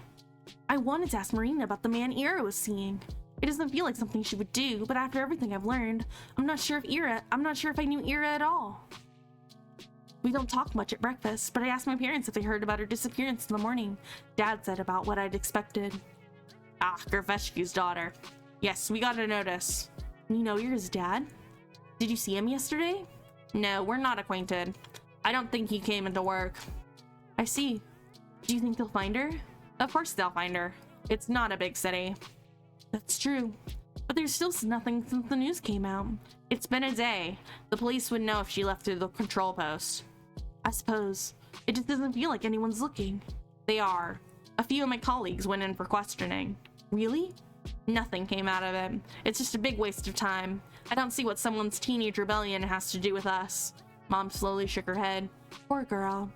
I wanted to ask Marina about the man Ira was seeing. It doesn't feel like something she would do, but after everything I've learned, I'm not sure if I knew Ira at all. We don't talk much at breakfast, but I asked my parents if they heard about her disappearance in the morning. Dad said about what I'd expected. Ah, Gerveshku's daughter. Yes, we got a notice. You know Ira's dad? Did you see him yesterday? No, we're not acquainted. I don't think he came into work. I see. Do you think they'll find her? Of course they'll find her. It's not a big city. That's true. But there's still nothing since the news came out. It's been a day. The police would know if she left through the control post. I suppose. It just doesn't feel like anyone's looking. They are. A few of my colleagues went in for questioning. Really? Nothing came out of it. It's just a big waste of time. I don't see what someone's teenage rebellion has to do with us. Mom slowly shook her head. Poor girl.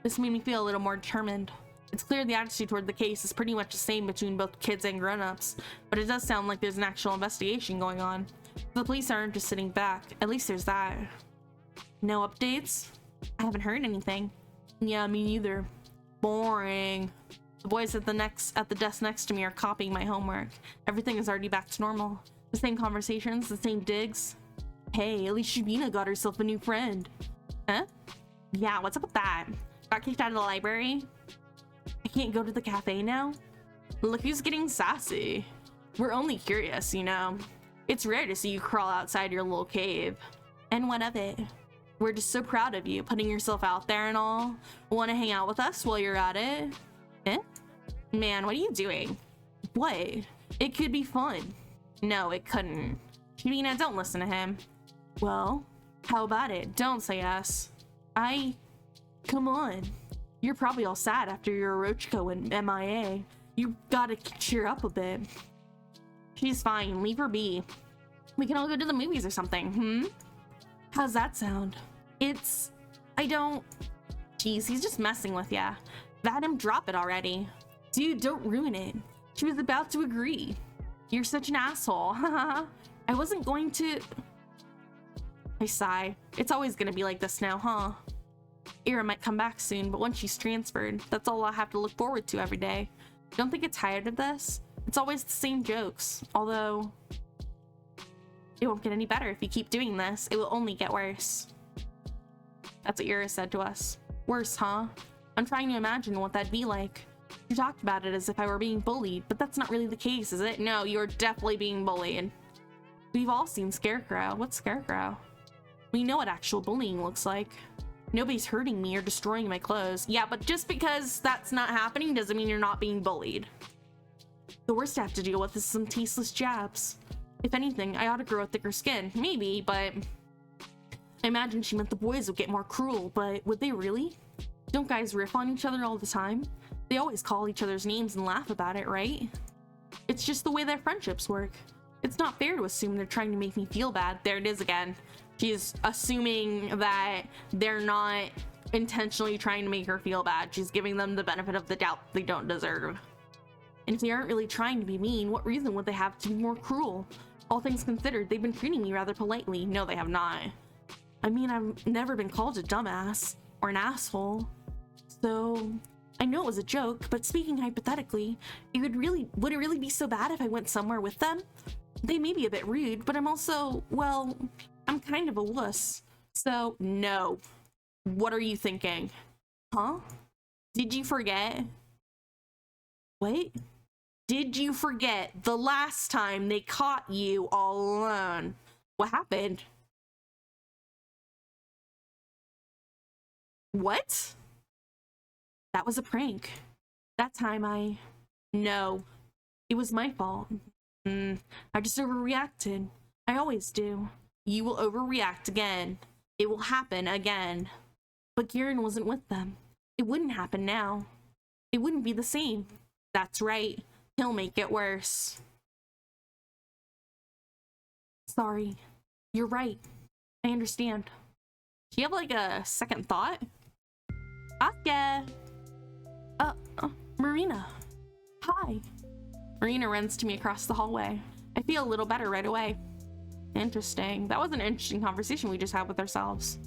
This made me feel a little more determined. It's clear the attitude toward the case is pretty much the same between both kids and grown-ups, but it does sound like there's an actual investigation going on. The police aren't just sitting back. At least there's that. No updates? I haven't heard anything. Yeah, me neither. Boring. The boys at the desk next to me are copying my homework. Everything is already back to normal. The same conversations, the same digs. Hey, at least Shabina got herself a new friend. Huh? Yeah, what's up with that? Got kicked out of the library? I can't go to the cafe now? Look who's getting sassy. We're only curious, you know. It's rare to see you crawl outside your little cave. And what of it? We're just so proud of you, putting yourself out there and all. Want to hang out with us while you're at it? Eh? Man, what are you doing? What? It could be fun. No, it couldn't. Shabina, don't listen to him. Well, how about it? Don't say yes. Come on. You're probably all sad after your Orochko and MIA. You gotta cheer up a bit. She's fine. Leave her be. We can all go to the movies or something, How's that sound? Jeez, he's just messing with ya. Let him drop it already. Dude, don't ruin it. She was about to agree. You're such an asshole. I wasn't going to... I sigh. It's always gonna be like this now, huh? Ira might come back soon, but once she's transferred, that's all I'll have to look forward to every day. Don't think get tired of this? It's always the same jokes, although... It won't get any better if you keep doing this. It will only get worse. That's what Ira said to us. Worse, huh? I'm trying to imagine what that'd be like. You talked about it as if I were being bullied, but that's not really the case, is it? No, you're definitely being bullied. We've all seen Scarecrow. What's Scarecrow? We know what actual bullying looks like. Nobody's hurting me or destroying my clothes. Yeah, but just because that's not happening doesn't mean you're not being bullied. The worst I have to deal with is some tasteless jabs. If anything, I ought to grow a thicker skin. Maybe, but... I imagine she meant the boys would get more cruel, but would they really? Don't guys riff on each other all the time? They always call each other's names and laugh about it, right? It's just the way their friendships work. It's not fair to assume they're trying to make me feel bad. There it is again. She's assuming that they're not intentionally trying to make her feel bad. She's giving them the benefit of the doubt they don't deserve. And if they aren't really trying to be mean, what reason would they have to be more cruel? All things considered, they've been treating me rather politely. No, they have not. I mean, I've never been called a dumbass or an asshole. So, I know it was a joke, but speaking hypothetically, would it really be so bad if I went somewhere with them? They may be a bit rude, but I'm also, well, I'm kind of a wuss. So, no. What are you thinking? Huh? Did you forget? Wait? Did you forget the last time they caught you all alone? What happened? What? That was a prank. That time No. It was my fault. I just overreacted. I always do. You will overreact again. It will happen again. But Garin wasn't with them. It wouldn't happen now. It wouldn't be the same. That's right. He'll make it worse. Sorry. You're right. I understand. Do you have like a second thought? Asya! Marina. Hi. Marina runs to me across the hallway. I feel a little better right away. Interesting. That was an interesting conversation we just had with ourselves.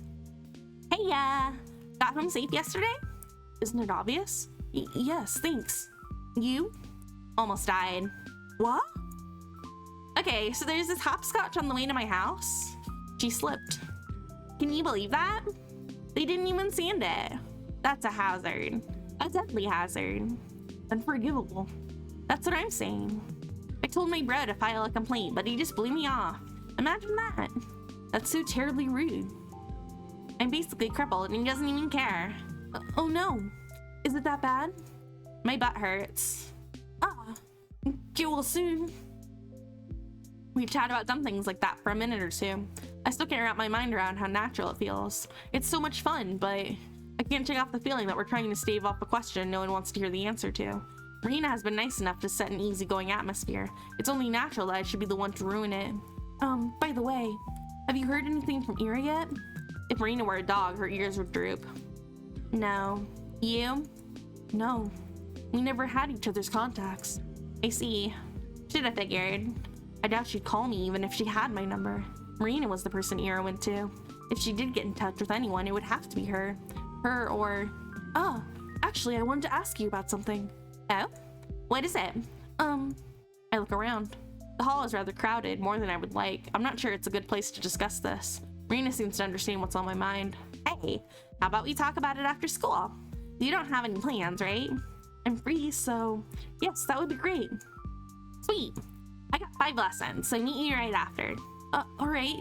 Hey, got home safe yesterday? Isn't it obvious? Yes, thanks. You? Almost died. What? Okay, so there's this hopscotch on the way to my house. She slipped. Can you believe that? They didn't even sand it. That's a hazard. A deadly hazard. Unforgivable. That's what I'm saying. I told my bro to file a complaint, but he just blew me off. Imagine that. That's so terribly rude. I'm basically crippled and he doesn't even care. Oh no. Is it that bad? My butt hurts. Get well soon. We've chatted about dumb things like that for a minute or two. I still can't wrap my mind around how natural it feels. It's so much fun, but I can't shake off the feeling that we're trying to stave off a question no one wants to hear the answer to. Marina has been nice enough to set an easygoing atmosphere. It's only natural that I should be the one to ruin it. By the way, have you heard anything from Ira yet? If Marina were a dog, her ears would droop. No. You? No. We never had each other's contacts. I see. Should have figured. I doubt she'd call me even if she had my number. Marina was the person Ira went to. If she did get in touch with anyone, it would have to be her. Her or... actually, I wanted to ask you about something. Oh? What is it? I look around. The hall is rather crowded, more than I would like. I'm not sure it's a good place to discuss this. Marina seems to understand what's on my mind. Hey, how about we talk about it after school? You don't have any plans, right? I'm free, so yes, that would be great. Sweet. I got 5 lessons, so meet you right after. All right.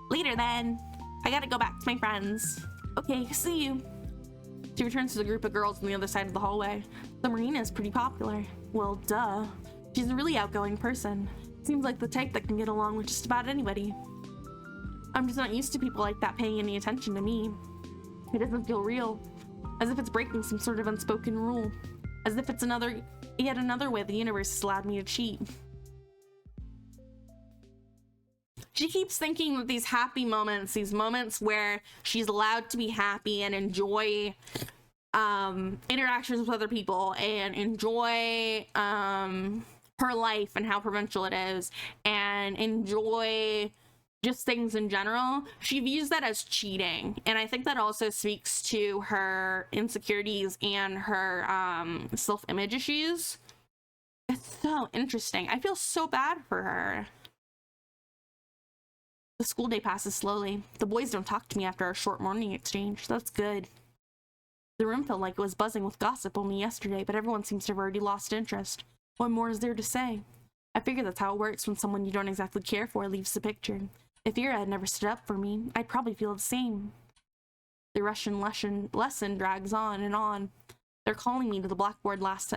Later then. I gotta go back to my friends. Okay, see you. She returns to the group of girls on the other side of the hallway. The Marina is pretty popular. Well, duh. She's a really outgoing person. Seems like the type that can get along with just about anybody. I'm just not used to people like that paying any attention to me. It doesn't feel real. As if it's breaking some sort of unspoken rule. As if it's yet another way the universe has allowed me to cheat. She keeps thinking that these happy moments, these moments where she's allowed to be happy and enjoy interactions with other people and enjoy her life and how provincial it is and enjoy just things in general, she views that as cheating. And I think that also speaks to her insecurities and her self-image issues. It's so interesting. I feel so bad for her. The school day passes slowly. The boys don't talk to me after our short morning exchange. That's good. The room felt like it was buzzing with gossip only yesterday, but everyone seems to have already lost interest. What more is there to say? I figure that's how it works when someone you don't exactly care for leaves the picture. If Ira had never stood up for me, I'd probably feel the same. The Russian lesson drags on and on. They called me to the blackboard last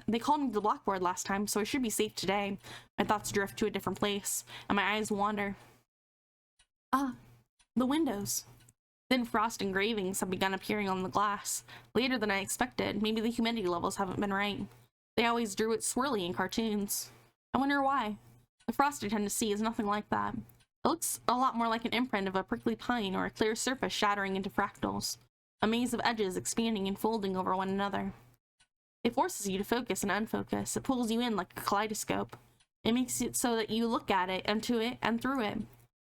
time, so I should be safe today. My thoughts drift to a different place, and my eyes wander. The windows. Thin frost engravings have begun appearing on the glass. Later than I expected. Maybe the humidity levels haven't been right. They always drew it swirly in cartoons. I wonder why. The frost I tend to see is nothing like that. It looks a lot more like an imprint of a prickly pine or a clear surface shattering into fractals. A maze of edges expanding and folding over one another. It forces you to focus and unfocus. It pulls you in like a kaleidoscope. It makes it so that you look at it and to it and through it.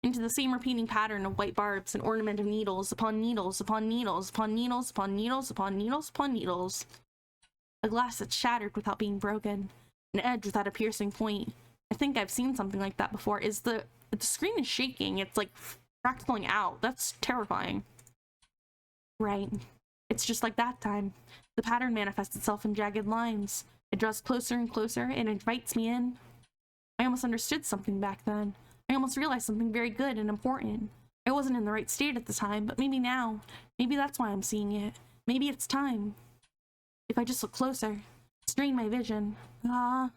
Into the same repeating pattern of white barbs, an ornament of needles upon needles upon needles upon needles upon needles upon needles upon needles. A glass that's shattered without being broken. An edge without a piercing point. I think I've seen something like that before. The screen is shaking. It's like fractaling out. That's terrifying. Right. It's just like that time. The pattern manifests itself in jagged lines. It draws closer and closer and invites me in. I almost understood something back then. I almost realized something very good and important. I wasn't in the right state at the time, but maybe now. Maybe that's why I'm seeing it. Maybe it's time. If I just look closer, strain my vision. The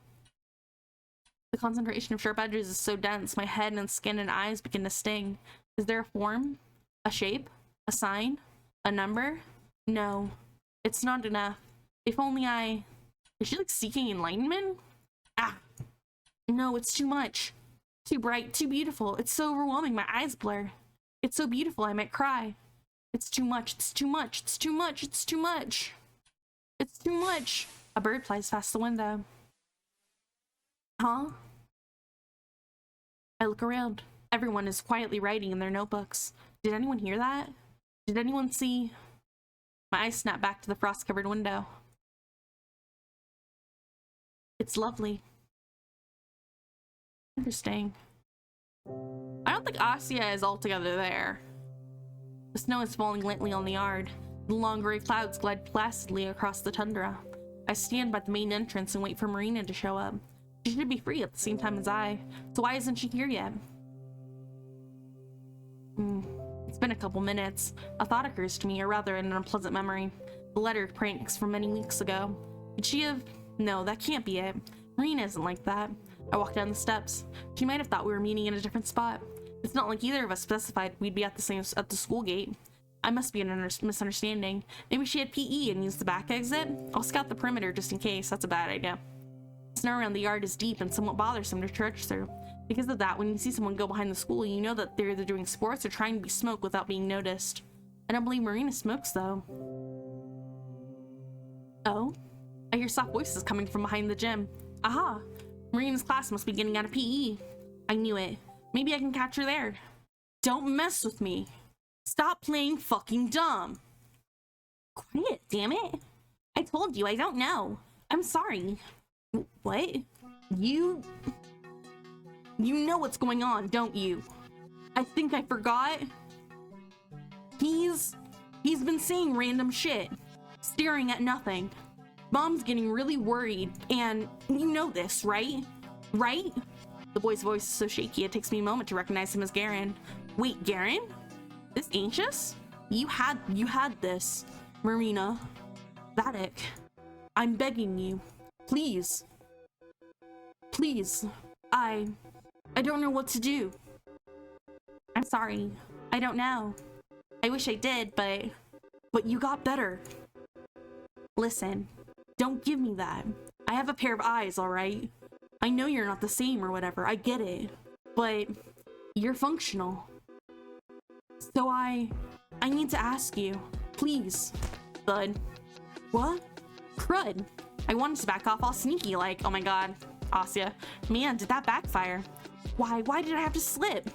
concentration of sharp edges is so dense, my head and skin and eyes begin to sting. Is there a form? A shape? A sign? A number? No. It's not enough. If only I... Is she like seeking enlightenment? Ah, no, it's too much. Too bright, too beautiful. It's so overwhelming, my eyes blur. It's so beautiful, I might cry. It's too much, it's too much, it's too much, it's too much. It's too much. A bird flies past the window. Huh? I look around. Everyone is quietly writing in their notebooks. Did anyone hear that? Did anyone see? My eyes snap back to the frost-covered window. It's lovely. Interesting. I don't think Asya is altogether there. The snow is falling lightly on the yard. The long gray clouds glide placidly across the tundra. I stand by the main entrance and wait for Marina to show up. She should be free at the same time as I, so why isn't she here yet? It's been a couple minutes. A thought occurs to me, or rather an unpleasant memory. The letter pranks from many weeks ago. Could she have? No, that can't be it. Marina isn't like that. I walk down the steps. She might have thought we were meeting in a different spot. It's not like either of us specified we'd be at the school gate. I must be in a misunderstanding. Maybe she had PE and used the back exit? I'll scout the perimeter just in case. That's a bad idea. Snow around the yard is deep and somewhat bothersome to trudge through. Because of that, when you see someone go behind the school, you know that they're either doing sports or trying to be smoked without being noticed. I don't believe Marina smokes, though. Oh? I hear soft voices coming from behind the gym. Aha! Marina's class must be getting out of PE. I knew it. Maybe I can catch her there. Don't mess with me. Stop playing fucking dumb. Quiet, damn it. I told you, I don't know. I'm sorry. What? You know what's going on, don't you? I think I forgot. He's been saying random shit, staring at nothing. Mom's getting really worried, and you know this, right? Right? The boy's voice is so shaky it takes me a moment to recognize him as Garin. Wait, Garin? This anxious? You had this, Marina. Z.A.T.O. I'm begging you. Please. Please. I don't know what to do. I'm sorry. I don't know. I wish I did, but you got better. Listen, don't give me that. I have a pair of eyes, alright? I know you're not the same or whatever, I get it. But you're functional. So I need to ask you, please. Thud. What? Crud. I wanted to back off all sneaky like, oh my god, Asya. Man, did that backfire? Why did I have to slip?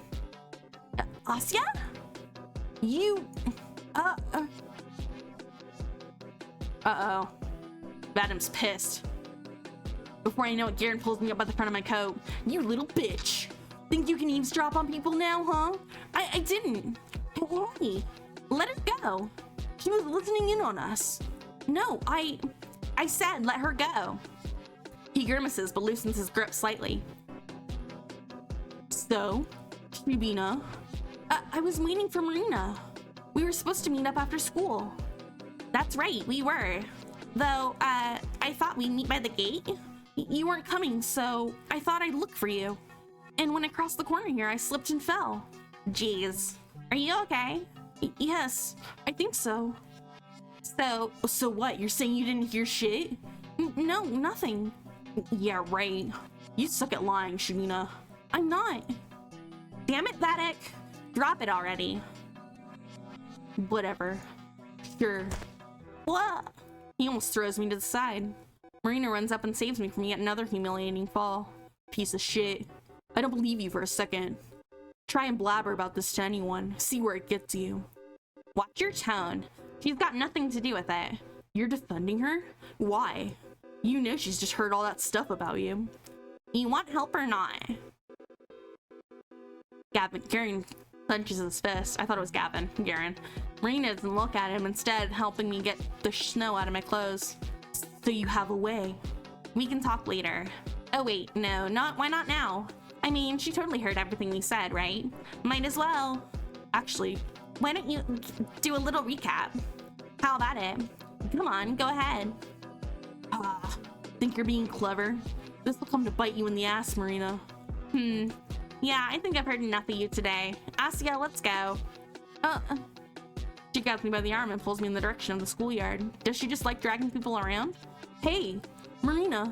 Asya? You... Uh-oh. Adam's pissed. Before I know it, Garin pulls me up by the front of my coat. You little bitch. Think you can eavesdrop on people now, huh? I didn't. Hey, let her go. She was listening in on us. No, I said let her go. He grimaces but loosens his grip slightly. So, Shibina, I was waiting for Marina. We were supposed to meet up after school. That's right, we were. Though, I thought we'd meet by the gate. You weren't coming, so I thought I'd look for you. And when I crossed the corner here, I slipped and fell. Jeez. Are you okay? Yes, I think so. So what? You're saying you didn't hear shit? No, nothing. Yeah, right. You suck at lying, Shibina. I'm not. Damn it, Z.A.T.O. Drop it already. Whatever. Sure. What? He almost throws me to the side. Marina runs up and saves me from yet another humiliating fall. Piece of shit. I don't believe you for a second. Try and blabber about this to anyone. See where it gets you. Watch your tone. She's got nothing to do with it. You're defending her? Why? You know she's just heard all that stuff about you. You want help or not? Garin clenches his fist. I thought it was Garin. Marina doesn't look at him, instead helping me get the snow out of my clothes. So you have a way. We can talk later. Oh wait, no, why not now? I mean, she totally heard everything we said, right? Might as well. Actually, why don't you do a little recap? How about it? Come on, go ahead. Think you're being clever? This will come to bite you in the ass, Marina. Yeah, I think I've heard enough of you today. Asya, let's go. She grabs me by the arm and pulls me in the direction of the schoolyard. Does she just like dragging people around? Hey, Marina,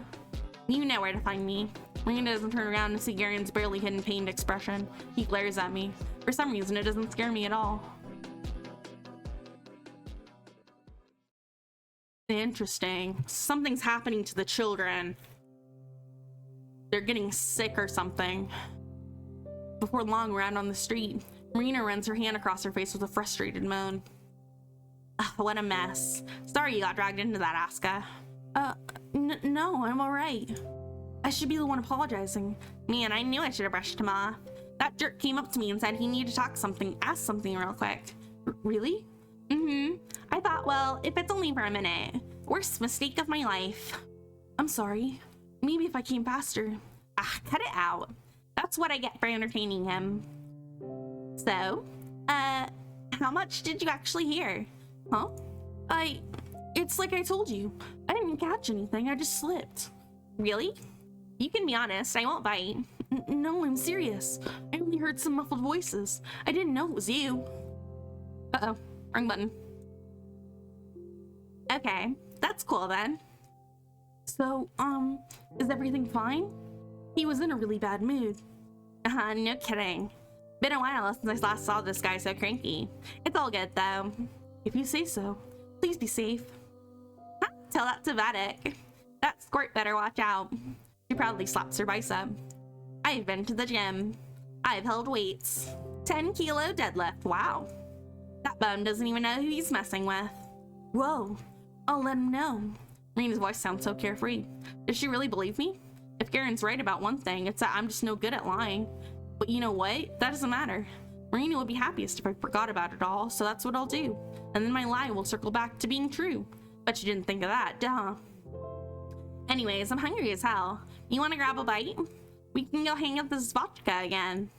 you know where to find me. Marina doesn't turn around to see Garin's barely hidden pained expression. He glares at me. For some reason, it doesn't scare me at all. Interesting. Something's happening to the children. They're getting sick or something. Before long, we're out on the street. Marina runs her hand across her face with a frustrated moan. Ugh, what a mess. Sorry you got dragged into that, Asuka. No, I'm alright. I should be the one apologizing. Man, I knew I should have brushed him off. That jerk came up to me and said he needed to ask something real quick. Really? I thought, well, if it's only for a minute. Worst mistake of my life. I'm sorry. Maybe if I came faster. Cut it out. That's what I get for entertaining him. So, how much did you actually hear? Huh? It's like I told you. I didn't catch anything, I just slipped. Really? You can be honest, I won't bite. No, I'm serious. I only heard some muffled voices. I didn't know it was you. Uh-oh, wrong button. Okay, that's cool then. So, is everything fine? He was in a really bad mood. No kidding. Been a while since I last saw this guy so cranky. It's all good though. If you say so. Please be safe. Tell that to Z.A.T.O. That squirt better watch out. She proudly slaps her bicep. I've been to the gym. I've held weights. 10-kilo deadlift, wow. That bum doesn't even know who he's messing with. Whoa, I'll let him know. Marina's voice sounds so carefree. Does she really believe me? If Garen's right about one thing, it's that I'm just no good at lying. But you know what? That doesn't matter. Marina would be happiest if I forgot about it all, so that's what I'll do. And then my lie will circle back to being true. Bet you didn't think of that, duh. Anyways, I'm hungry as hell. You wanna grab a bite? We can go hang out this vodka again.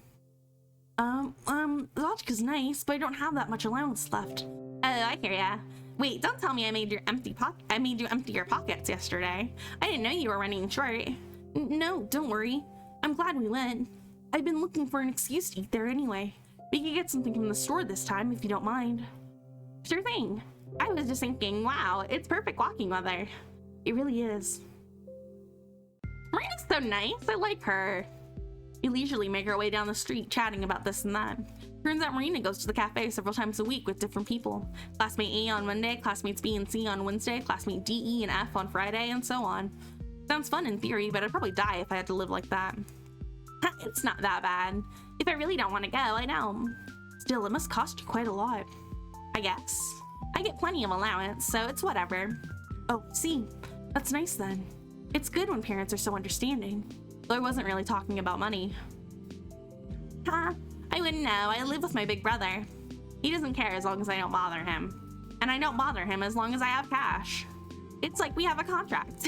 Vodka's nice, but I don't have that much allowance left. Oh, I hear ya. Wait, don't tell me I made you empty your pockets yesterday. I didn't know you were running short. No, don't worry. I'm glad we went. I've been looking for an excuse to eat there anyway. We could get something from the store this time if you don't mind. Sure thing. I was just thinking, wow, it's perfect walking weather. It really is. Marina's so nice, I like her. We leisurely make our way down the street chatting about this and that. Turns out Marina goes to the cafe several times a week with different people. Classmate A on Monday, classmates B and C on Wednesday, classmate D, E, and F on Friday, and so on. Sounds fun in theory, but I'd probably die if I had to live like that. It's not that bad. If I really don't want to go, I don't. Still, it must cost you quite a lot. I guess. I get plenty of allowance, so it's whatever. Oh, see, that's nice then. It's good when parents are so understanding. Though I wasn't really talking about money. I wouldn't know. I live with my big brother. He doesn't care as long as I don't bother him. And I don't bother him as long as I have cash. It's like we have a contract.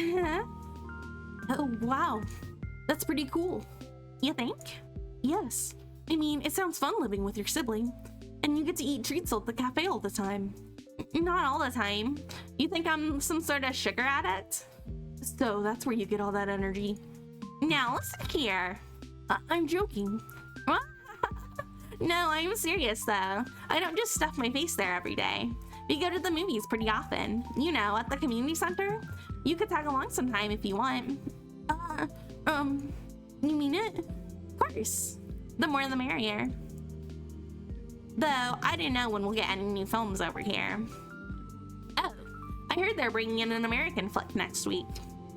Oh, wow. That's pretty cool. You think? Yes. I mean, it sounds fun living with your sibling. And you get to eat treats at the cafe all the time. Not all the time. You think I'm some sort of sugar addict? So that's where you get all that energy. Now listen here. I'm joking. No, I'm serious though. I don't just stuff my face there every day. We go to the movies pretty often. You know, at the community center. You could tag along sometime if you want. You mean it? Of course. The more the merrier. Though, I didn't know when we'll get any new films over here. Oh, I heard they're bringing in an American flick next week.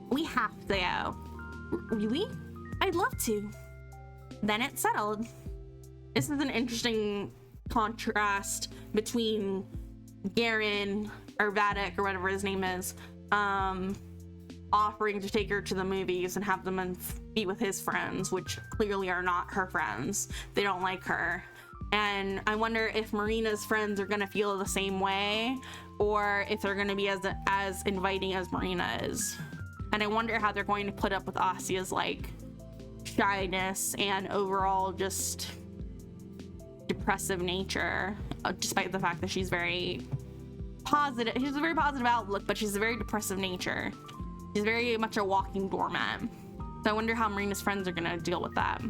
We have to go. Really? I'd love to. Then it's settled. This is an interesting contrast between Garin, or Vatic, or whatever his name is, offering to take her to the movies and have them be with his friends, which clearly are not her friends. They don't like her. And I wonder if Marina's friends are gonna feel the same way, or if they're gonna be as inviting as Marina is. And I wonder how they're going to put up with Asya's like shyness and overall just depressive nature, despite the fact that she's very positive. She's a very positive outlook, but she's a very depressive nature. She's very much a walking doormat. So I wonder how Marina's friends are gonna deal with that.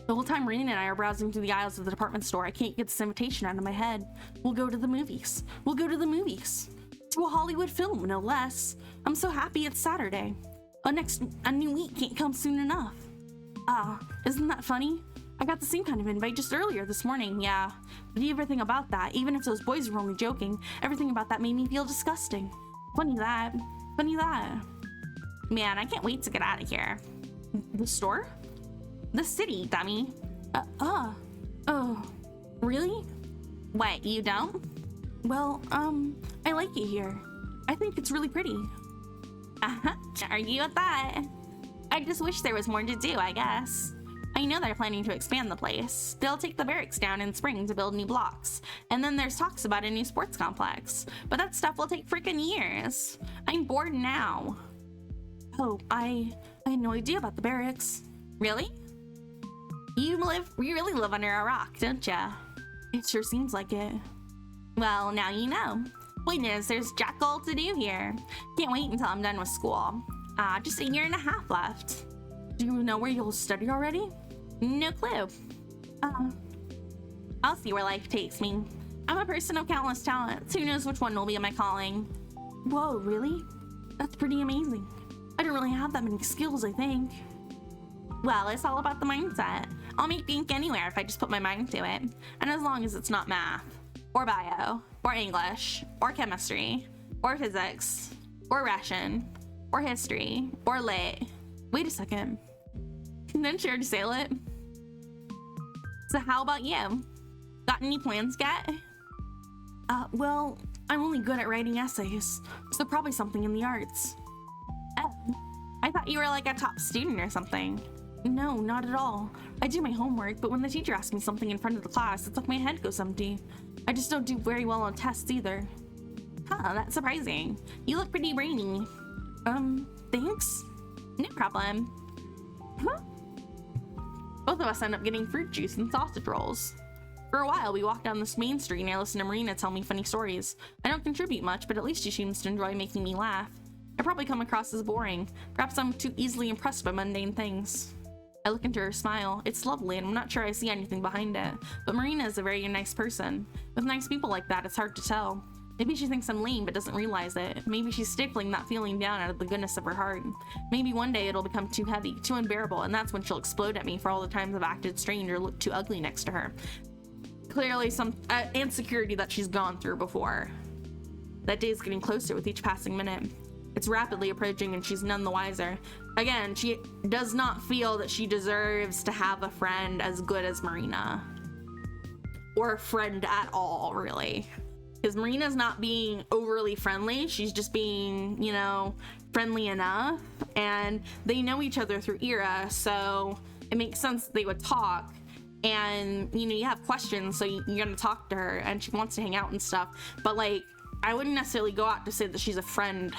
The whole time Marina and I are browsing through the aisles of the department store, I can't get this invitation out of my head. We'll go to the movies. We'll go to the movies. To a Hollywood film, no less. I'm so happy it's Saturday. A new week can't come soon enough. Isn't that funny? I got the same kind of invite just earlier this morning, yeah. But everything about that, even if those boys were only joking, everything about that made me feel disgusting. Funny that. Man, I can't wait to get out of here. The store? The city, dummy. Oh, really? What, you don't? Well, I like it here. I think it's really pretty. Can't argue with that. I just wish there was more to do, I guess. I know they're planning to expand the place. They'll take the barracks down in spring to build new blocks. And then there's talks about a new sports complex. But that stuff will take freaking years. I'm bored now. Oh, I had no idea about the barracks. Really? You really live under a rock, don't ya? It sure seems like it. Well, now you know. Point is, there's jack all to do here. Can't wait until I'm done with school. Just a year and a half left. Do you know where you'll study already? No clue. I'll see where life takes me. I'm a person of countless talents. Who knows which one will be my calling? Whoa, really? That's pretty amazing. I don't really have that many skills, I think. Well, it's all about the mindset. I'll make ink anywhere if I just put my mind to it. And as long as it's not math, or bio, or English, or chemistry, or physics, or Russian, or history, or lit. Wait a second. Didn't you already say lit? So how about you? Got any plans yet? Well, I'm only good at writing essays, so probably something in the arts. Oh, I thought you were like a top student or something. No, not at all. I do my homework, but when the teacher asks me something in front of the class, it's like my head goes empty. I just don't do very well on tests either. Huh, that's surprising. You look pretty brainy. Thanks? No problem. Huh? Both of us end up getting fruit juice and sausage rolls. For a while, we walked down this main street and I listened to Marina tell me funny stories. I don't contribute much, but at least she seems to enjoy making me laugh. I probably come across as boring. Perhaps I'm too easily impressed by mundane things. I look into her smile. It's lovely and I'm not sure I see anything behind it. But Marina is a very nice person. With nice people like that, it's hard to tell. Maybe she thinks I'm lame but doesn't realize it. Maybe she's stifling that feeling down out of the goodness of her heart. Maybe one day it'll become too heavy, too unbearable, and that's when she'll explode at me for all the times I've acted strange or looked too ugly next to her. Clearly some insecurity that she's gone through before. That day's getting closer with each passing minute. It's rapidly approaching and she's none the wiser. Again, she does not feel that she deserves to have a friend as good as Marina. Or a friend at all, really. Because Marina's not being overly friendly, she's just being, you know, friendly enough. And they know each other through Ira, so it makes sense that they would talk. And, you know, you have questions, so you're gonna talk to her, and she wants to hang out and stuff. But, like, I wouldn't necessarily go out to say that she's a friend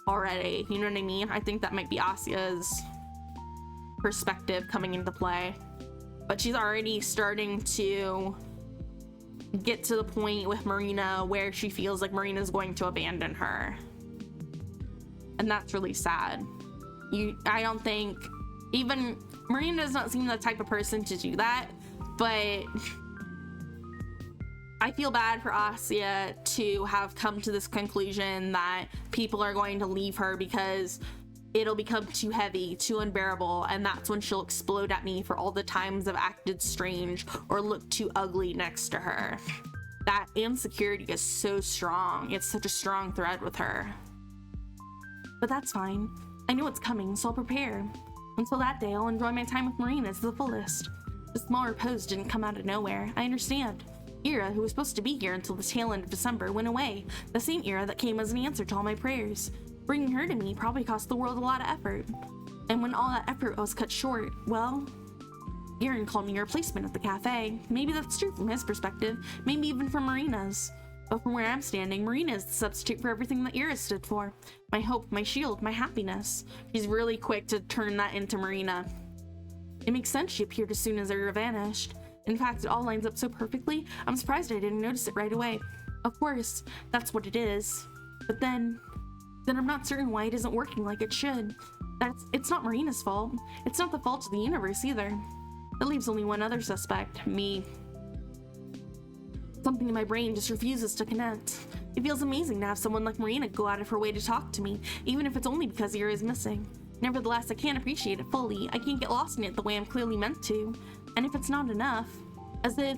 already, you know what I mean? I think that might be Asya's perspective coming into play. But she's already starting to get to the point with Marina where she feels like Marina's going to abandon her. And that's really sad. I don't think, even Marina does not seem the type of person to do that, but I feel bad for Asya to have come to this conclusion that people are going to leave her because it'll become too heavy, too unbearable, and that's when she'll explode at me for all the times I've acted strange or looked too ugly next to her. That insecurity is so strong. It's such a strong thread with her. But that's fine. I know it's coming, so I'll prepare. Until that day, I'll enjoy my time with Marina to the fullest. The small repose didn't come out of nowhere. I understand. Ira, who was supposed to be here until the tail end of December, went away. The same Ira that came as an answer to all my prayers. Bringing her to me probably cost the world a lot of effort. And when all that effort was cut short, well, Garin called me a replacement at the cafe. Maybe that's true from his perspective, maybe even from Marina's. But from where I'm standing, Marina is the substitute for everything that Ira stood for. My hope, my shield, my happiness. She's really quick to turn that into Marina. It makes sense she appeared as soon as Ira vanished. In fact, it all lines up so perfectly, I'm surprised I didn't notice it right away. Of course, that's what it is. But then I'm not certain why it isn't working like it should. It's not Marina's fault. It's not the fault of the universe either. That leaves only one other suspect, me. Something in my brain just refuses to connect. It feels amazing to have someone like Marina go out of her way to talk to me, even if it's only because Ira is missing. Nevertheless, I can't appreciate it fully. I can't get lost in it the way I'm clearly meant to. And if it's not enough, as if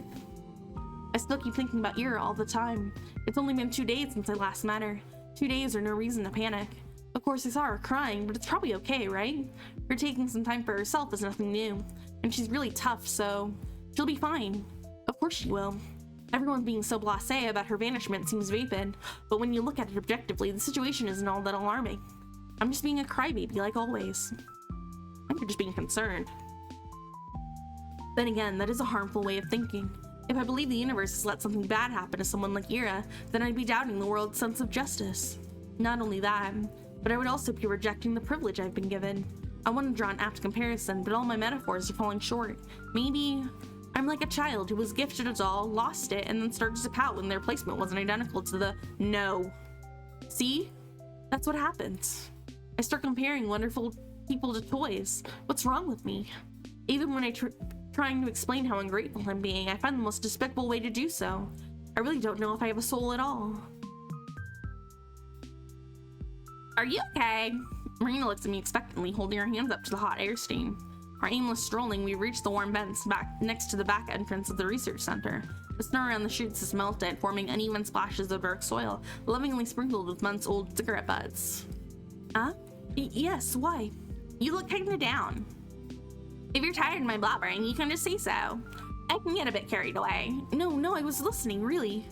I still keep thinking about Ira all the time. It's only been 2 days since I last met her. 2 days are no reason to panic. Of course, I saw her crying, but it's probably okay, right? Her taking some time for herself is nothing new. And she's really tough, so she'll be fine. Of course she will. Everyone being so blasé about her vanishment seems vapid, but when you look at it objectively, the situation isn't all that alarming. I'm just being a crybaby like always. I think you're just being concerned. Then again, that is a harmful way of thinking. If I believe the universe has let something bad happen to someone like Ira, then I'd be doubting the world's sense of justice. Not only that, but I would also be rejecting the privilege I've been given. I want to draw an apt comparison, but all my metaphors are falling short. Maybe I'm like a child who was gifted a doll, lost it, and then started to pout when their placement wasn't identical to the no. See? That's what happens. I start comparing wonderful people to toys. What's wrong with me? Even when trying to explain how ungrateful I'm being, I find the most despicable way to do so. I really don't know if I have a soul at all. Are you okay? Marina looks at me expectantly, holding her hands up to the hot air steam. Our aimless strolling, we reach the warm vents back next to the back entrance of the research center. The snow around the chutes is melted, forming uneven splashes of dark soil, lovingly sprinkled with months-old cigarette butts. Huh? Yes, why? You look kinda down. If you're tired of my blabbering, you can just say so. I can get a bit carried away. No, I was listening, really.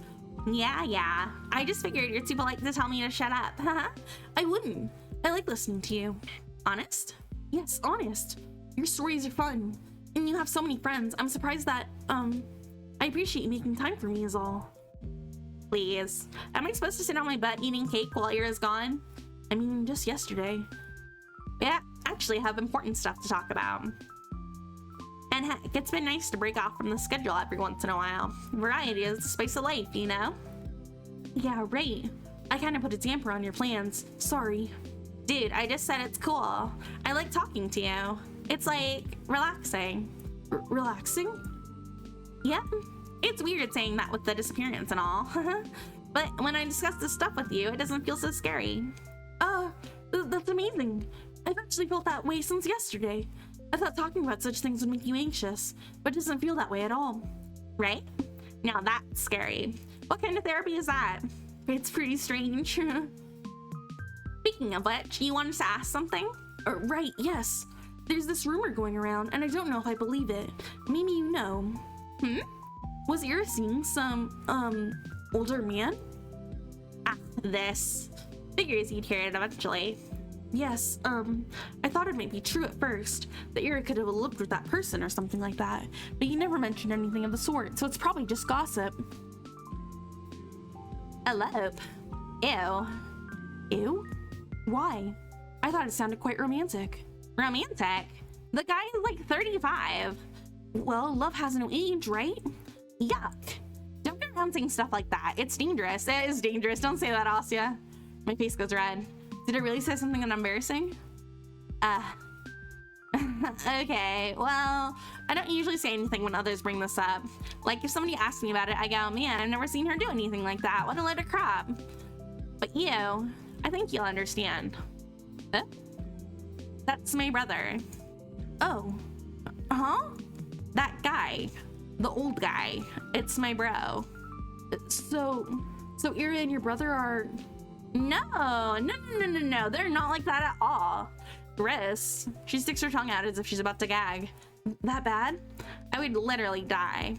Yeah. I just figured you're too polite to tell me to shut up. I wouldn't. I like listening to you. Honest? Yes, honest. Your stories are fun. And you have so many friends. I'm surprised that, I appreciate you making time for me is all. Please. Am I supposed to sit on my butt eating cake while Ira's gone? I mean, just yesterday. Yeah, actually I have important stuff to talk about. And heck, it's been nice to break off from the schedule every once in a while. Variety is the spice of life, you know? Yeah, right. I kinda put a damper on your plans. Sorry. Dude, I just said it's cool. I like talking to you. It's like relaxing. Relaxing? Yeah. It's weird saying that with the disappearance and all. But when I discuss this stuff with you, it doesn't feel so scary. That's amazing. I've actually felt that way since yesterday. I thought talking about such things would make you anxious, but it doesn't feel that way at all. Right? Now that's scary. What kind of therapy is that? It's pretty strange. Speaking of which, you wanted to ask something? Right, yes. There's this rumor going around, and I don't know if I believe it. Maybe you know. Was Ira seeing some, older man? This. Figures you'd hear it eventually. Yes, I thought it might be true at first, that Ira could have eloped with that person or something like that, but you never mentioned anything of the sort, so it's probably just gossip. Elope? Ew. Ew? Why? I thought it sounded quite romantic. Romantic? The guy is like 35. Well, love has no age, right? Yuck. Don't go around saying stuff like that. It's dangerous. It is dangerous. Don't say that, Asya. My face goes red. Did I really say something embarrassing? Okay, well, I don't usually say anything when others bring this up. Like, if somebody asks me about it, I go, man, I've never seen her do anything like that. What a load of crap. But you, I think you'll understand. That's my brother. Oh. Huh? That guy. The old guy. It's my bro. So Ira and your brother are... No. They're not like that at all. Gris. She sticks her tongue out as if she's about to gag. That bad? I would literally die.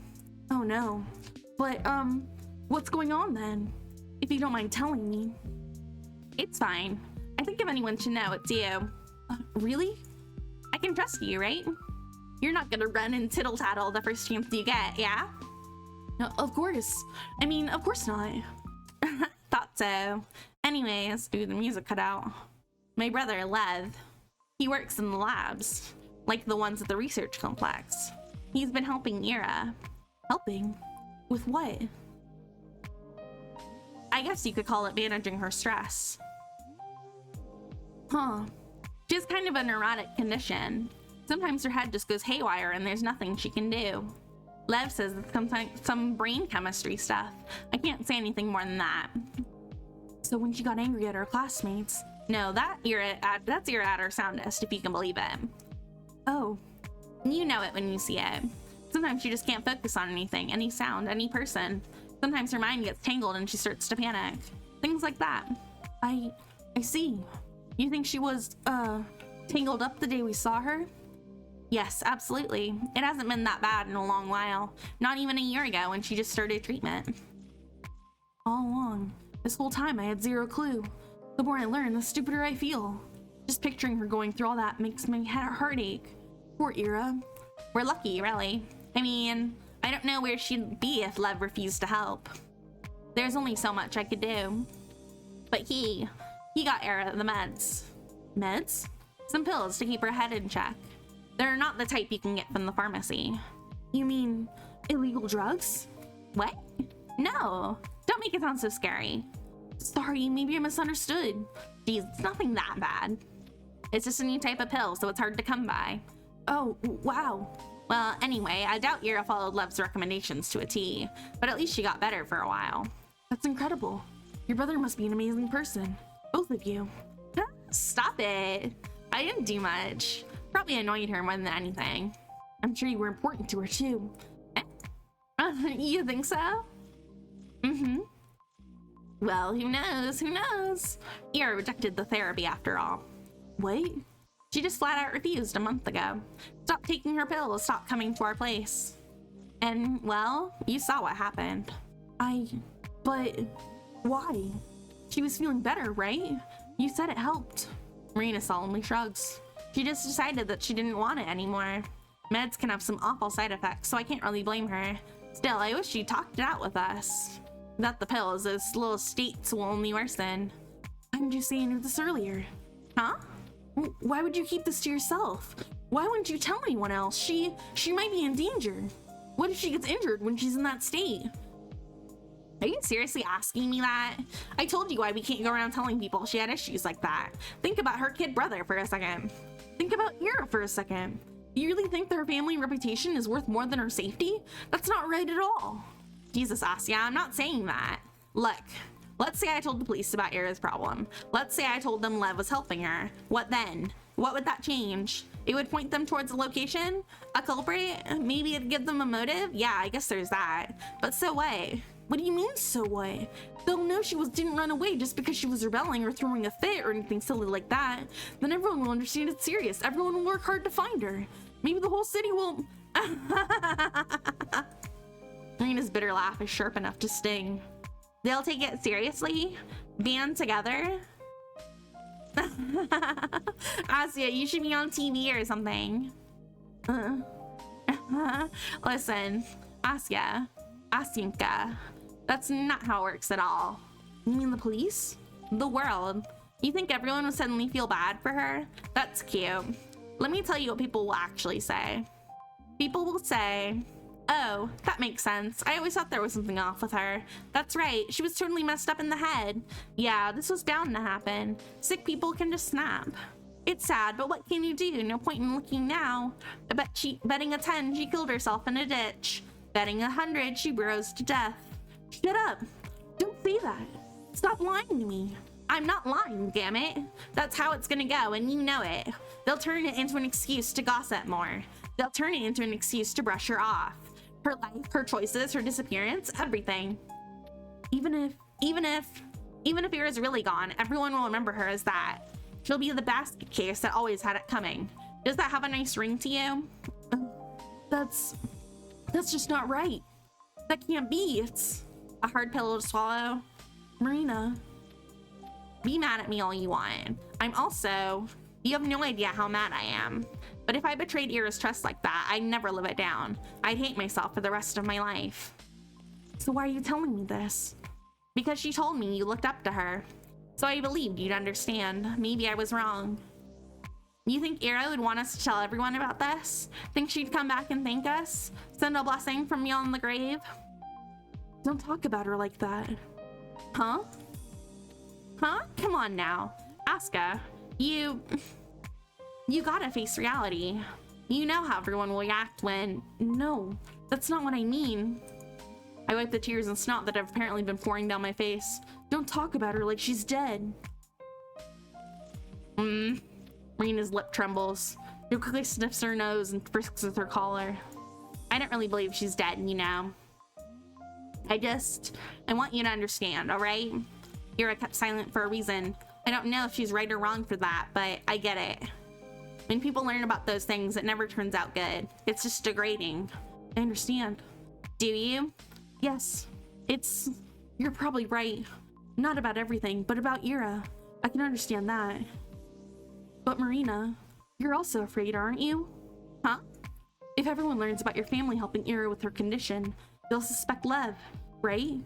Oh no. But, what's going on then? If you don't mind telling me. It's fine. I think if anyone should know, it's you. Really? I can trust you, right? You're not gonna run and tittle-tattle the first chance you get, yeah? No, of course. I mean, of course not. Thought so. Anyways, ooh, the music cut out. My brother, Lev. He works in the labs, like the ones at the research complex. He's been helping Ira. Helping? With what? I guess you could call it managing her stress. Huh. She has kind of a neurotic condition. Sometimes her head just goes haywire and there's nothing she can do. Lev says it's some brain chemistry stuff. I can't say anything more than that. So when she got angry at her classmates, no, that's Ira at her soundest, if you can believe it. Oh, you know it when you see it. Sometimes she just can't focus on anything, any sound, any person. Sometimes her mind gets tangled and she starts to panic. Things like that. I see. You think she was, tangled up the day we saw her? Yes, absolutely. It hasn't been that bad in a long while. Not even a year ago when she just started treatment. All along, this whole time I had zero clue. The more I learn, the stupider I feel. Just picturing her going through all that makes my heart ache. Poor Ira. We're lucky, really. I mean, I don't know where she'd be if Lev refused to help. There's only so much I could do. But he got Ira the meds. Meds? Some pills to keep her head in check. They're not the type you can get from the pharmacy. You mean illegal drugs? What? No, don't make it sound so scary. Sorry, maybe I misunderstood. Geez, it's nothing that bad. It's just a new type of pill, so it's hard to come by. Oh, wow. Well, anyway, I doubt Ira followed Lev's recommendations to a T, but at least she got better for a while. That's incredible. Your brother must be an amazing person. Both of you. Stop it. I didn't do much. Probably annoyed her more than anything. I'm sure you were important to her too. You think so? Mm-hmm. Well, who knows? Who knows? Ira rejected the therapy after all. Wait. She just flat out refused a month ago. Stopped taking her pills, stopped coming to our place. And, well, you saw what happened. But why? She was feeling better, right? You said it helped. Marina solemnly shrugs. She just decided that she didn't want it anymore. Meds can have some awful side effects, so I can't really blame her. Still, I wish she talked it out with us. That the pills, those little states will only worsen. Why didn't you say any of this earlier? Huh? Why would you keep this to yourself? Why wouldn't you tell anyone else? She might be in danger. What if she gets injured when she's in that state? Are you seriously asking me that? I told you why we can't go around telling people she had issues like that. Think about her kid brother for a second. Think about Ira for a second. You really think that her family reputation is worth more than her safety? That's not right at all. Jesus, Asya, I'm not saying that. Look, let's say I told the police about Ira's problem. Let's say I told them Lev was helping her. What then? What would that change? It would point them towards a location? A culprit? Maybe it'd give them a motive? Yeah, I guess there's that. But so what? What do you mean, so what? They'll know she didn't run away just because she was rebelling or throwing a fit or anything silly like that. Then everyone will understand it's serious. Everyone will work hard to find her. Maybe the whole city will... Marina's bitter laugh is sharp enough to sting. They'll take it seriously? Band together? Asya, you should be on TV or something. Listen, Asya, Asynka. That's not how it works at all. You mean the police? The world. You think everyone would suddenly feel bad for her? That's cute. Let me tell you what people will actually say. People will say, oh, that makes sense. I always thought there was something off with her. That's right, she was totally messed up in the head. Yeah, this was bound to happen. Sick people can just snap. It's sad, but what can you do? No point in looking now. Betting a 10, she killed herself in a ditch. Betting 100, she burrows to death. Shut up. Don't say that. Stop lying to me. I'm not lying, damn it. That's how it's gonna go, and you know it. They'll turn it into an excuse to gossip more. They'll turn it into an excuse to brush her off. Her life, her choices, her disappearance, everything. Even if Ira's really gone, everyone will remember her as that. She'll be the basket case that always had it coming. Does that have a nice ring to you? That's just not right. That can't be. It's a hard pill to swallow. Marina. Be mad at me all you want. You have no idea how mad I am. But if I betrayed Ira's trust like that, I'd never live it down. I'd hate myself for the rest of my life. So why are you telling me this? Because she told me you looked up to her. So I believed you'd understand. Maybe I was wrong. You think Ira would want us to tell everyone about this? Think she'd come back and thank us? Send a blessing from beyond the grave? Don't talk about her like that. Huh? Huh? Come on now. Asuka, you gotta face reality. You know how everyone will react when... No, That's not what I mean. I wipe the tears and snot that have apparently been pouring down my face. Don't talk about her like she's dead. Marina's lip trembles. She quickly sniffs her nose and frisks with her collar. I don't really believe she's dead, you know. I want you to understand, alright? Ira kept silent for a reason. I don't know if she's right or wrong for that, but I get it. When people learn about those things, it never turns out good. It's just degrading. I understand. Do you? Yes. You're probably right. Not about everything, but about Ira. I can understand that. But Marina, you're also afraid, aren't you? Huh? If everyone learns about your family helping Ira with her condition, they'll suspect Lev, right?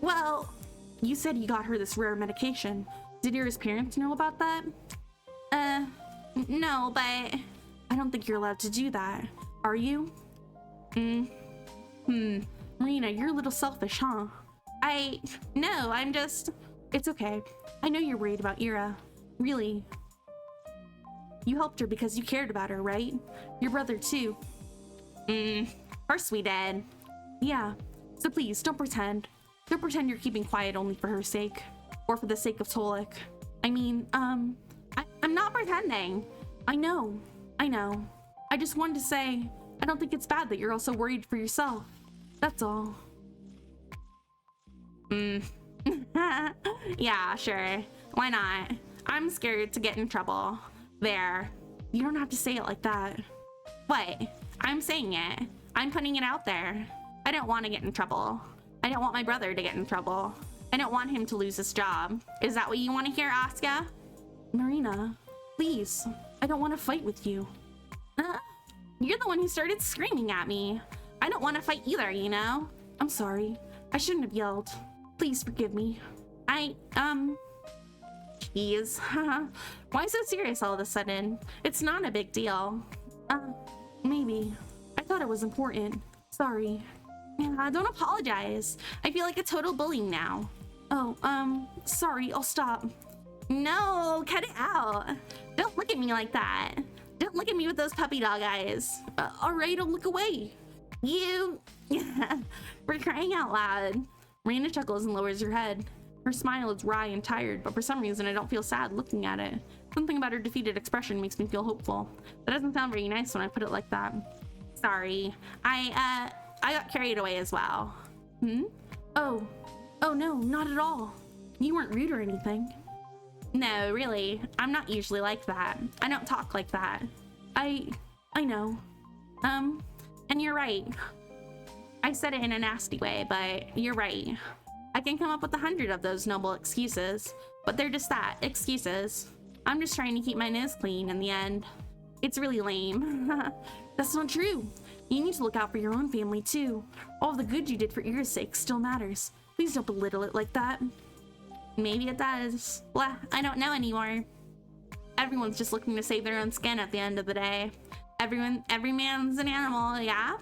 Well, you said you got her this rare medication. Did Ira's parents know about that? No, but I don't think you're allowed to do that. Are you? Marina, you're a little selfish, huh? No, it's okay. I know you're worried about Ira. Really. You helped her because you cared about her, right? Your brother, too. Of course we did. Yeah. So please, don't pretend. Don't pretend you're keeping quiet only for her sake. Or for the sake of Tolik. I mean, I'm not pretending. I know. I just wanted to say, I don't think it's bad that you're also worried for yourself. That's all. Yeah, sure. Why not? I'm scared to get in trouble. There. You don't have to say it like that. What? I'm saying it. I'm putting it out there. I don't want to get in trouble. I don't want my brother to get in trouble. I don't want him to lose his job. Is that what you want to hear, Asya? Marina, please. I don't want to fight with you. You're the one who started screaming at me. I don't want to fight either, you know? I'm sorry. I shouldn't have yelled. Please forgive me. Jeez. Why so serious all of a sudden? It's not a big deal. Maybe. I thought it was important. Sorry. Yeah, don't apologize. I feel like a total bully now. Oh, sorry, I'll stop. No, cut it out. Don't look at me like that. Don't look at me with those puppy dog eyes. All right, I'll look away. You... We're crying out loud. Marina chuckles and lowers her head. Her smile is wry and tired, but for some reason I don't feel sad looking at it. Something about her defeated expression makes me feel hopeful. That doesn't sound very nice when I put it like that. Sorry. I got carried away as well. Oh no, not at all. You weren't rude or anything. No, really. I'm not usually like that. I don't talk like that. I know. And you're right. I said it in a nasty way, but you're right. I can come up with 100 of those noble excuses, but they're just that, excuses. I'm just trying to keep my nose clean in the end. It's really lame. That's not true. You need to look out for your own family too. All the good you did for Ira's sake still matters. Please don't belittle it like that. Maybe it does. Well, I don't know anymore. Everyone's just looking to save their own skin at the end of the day. Every man's an animal, yeah?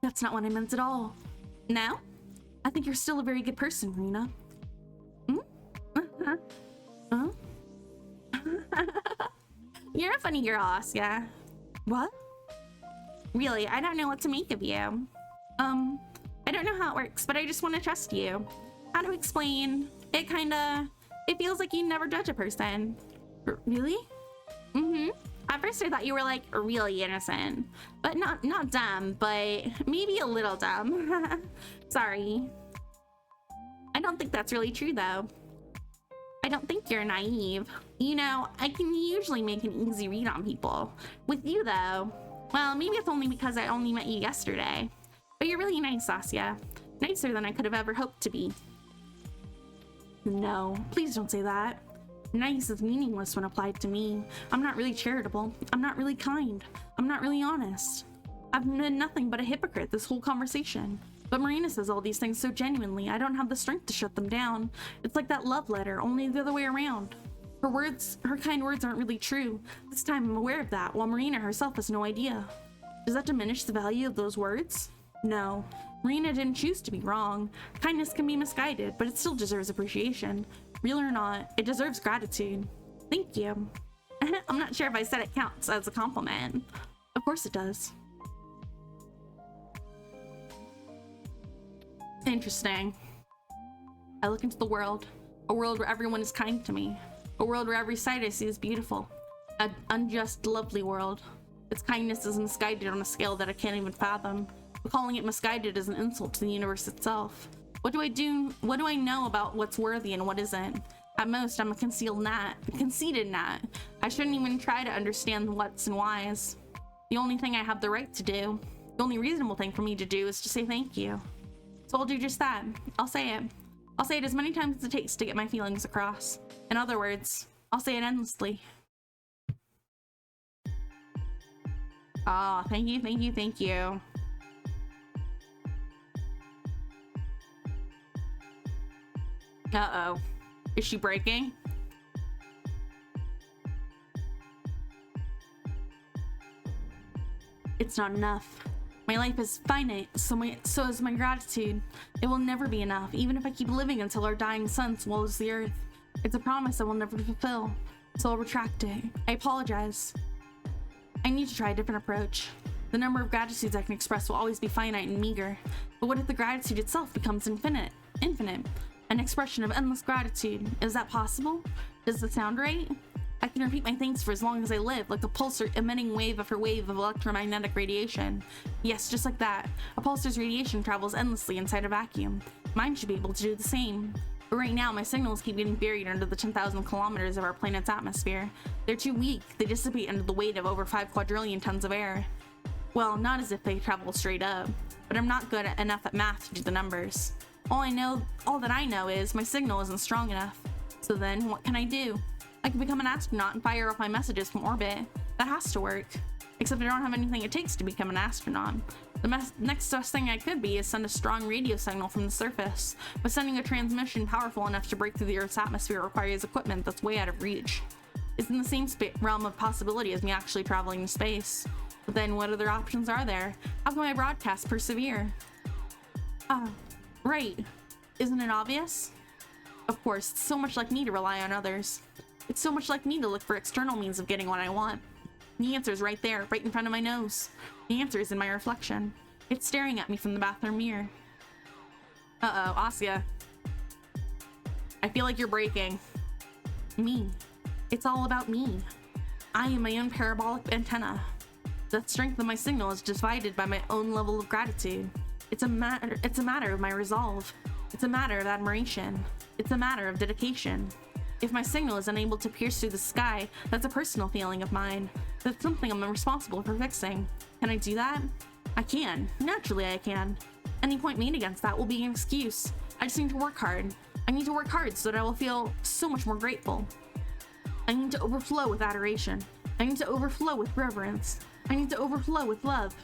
That's not what I meant at all. No? I think you're still a very good person, Marina. You're a funny girl, Asya. What? Really, I don't know what to make of you. I don't know how it works, but I just want to trust you. How to explain? It feels like you never judge a person. Really? At first I thought you were like really innocent, but not dumb, but maybe a little dumb. Sorry. I don't think that's really true though. I don't think you're naive. You know, I can usually make an easy read on people. With you though, well, maybe it's only because I only met you yesterday. But you're really nice, Asya. Nicer than I could have ever hoped to be. No, please don't say that. Nice is meaningless when applied to me. I'm not really charitable. I'm not really kind. I'm not really honest. I've been nothing but a hypocrite this whole conversation. But Marina says all these things so genuinely, I don't have the strength to shut them down. It's like that love letter, only the other way around. Her kind words aren't really true. This time I'm aware of that, while Marina herself has no idea. Does that diminish the value of those words? No. Marina didn't choose to be wrong. Kindness can be misguided, but it still deserves appreciation. Real or not, it deserves gratitude. Thank you. I'm not sure if I said it counts as a compliment. Of course it does. Interesting. I look into the world, a world where everyone is kind to me, a world where every sight I see is beautiful, an unjust, lovely world. Its kindness is misguided on a scale that I can't even fathom. But calling it misguided is an insult to the universe itself. What do I do? What do I know about what's worthy and what isn't? At most, I'm a conceited gnat. I shouldn't even try to understand the what's and whys. The only thing I have the right to do, the only reasonable thing for me to do, is to say thank you. So I'll do just that. I'll say it. I'll say it as many times as it takes to get my feelings across. In other words, I'll say it endlessly. Ah, thank you, thank you, thank you. Uh-oh. Is she breaking? It's not enough. My life is finite, so is my gratitude. It will never be enough, even if I keep living until our dying sun swallows the earth. It's a promise I will never fulfill, so I'll retract it. I apologize. I need to try a different approach. The number of gratitudes I can express will always be finite and meager. But what if the gratitude itself becomes infinite? An expression of endless gratitude. Is that possible? Does it sound right? I can repeat my thanks for as long as I live, like a pulsar emitting wave after wave of electromagnetic radiation. Yes, just like that. A pulsar's radiation travels endlessly inside a vacuum. Mine should be able to do the same. But right now, my signals keep getting buried under the 10,000 kilometers of our planet's atmosphere. They're too weak. They dissipate under the weight of over 5 quadrillion tons of air. Well, not as if they travel straight up, but I'm not good enough at math to do the numbers. All that I know is my signal isn't strong enough. So then, what can I do? I can become an astronaut and fire off my messages from orbit. That has to work. Except I don't have anything it takes to become an astronaut. The next best thing I could be is send a strong radio signal from the surface, but sending a transmission powerful enough to break through the Earth's atmosphere requires equipment that's way out of reach. It's in the same realm of possibility as me actually traveling to space. But then what other options are there? How can my broadcast persevere? Right. Isn't it obvious? Of course, it's so much like me to rely on others. It's so much like me to look for external means of getting what I want. The answer's right there, right in front of my nose. The answer is in my reflection. It's staring at me from the bathroom mirror. Uh-oh, Asya. I feel like you're breaking. Me. It's all about me. I am my own parabolic antenna. The strength of my signal is divided by my own level of gratitude. It's a matter of my resolve. It's a matter of admiration. It's a matter of dedication. If my signal is unable to pierce through the sky, that's a personal feeling of mine. That's something I'm responsible for fixing. Can I do that? I can. Naturally I can. Any point made against that will be an excuse. I just need to work hard. I need to work hard so that I will feel so much more grateful. I need to overflow with adoration. I need to overflow with reverence. I need to overflow with love.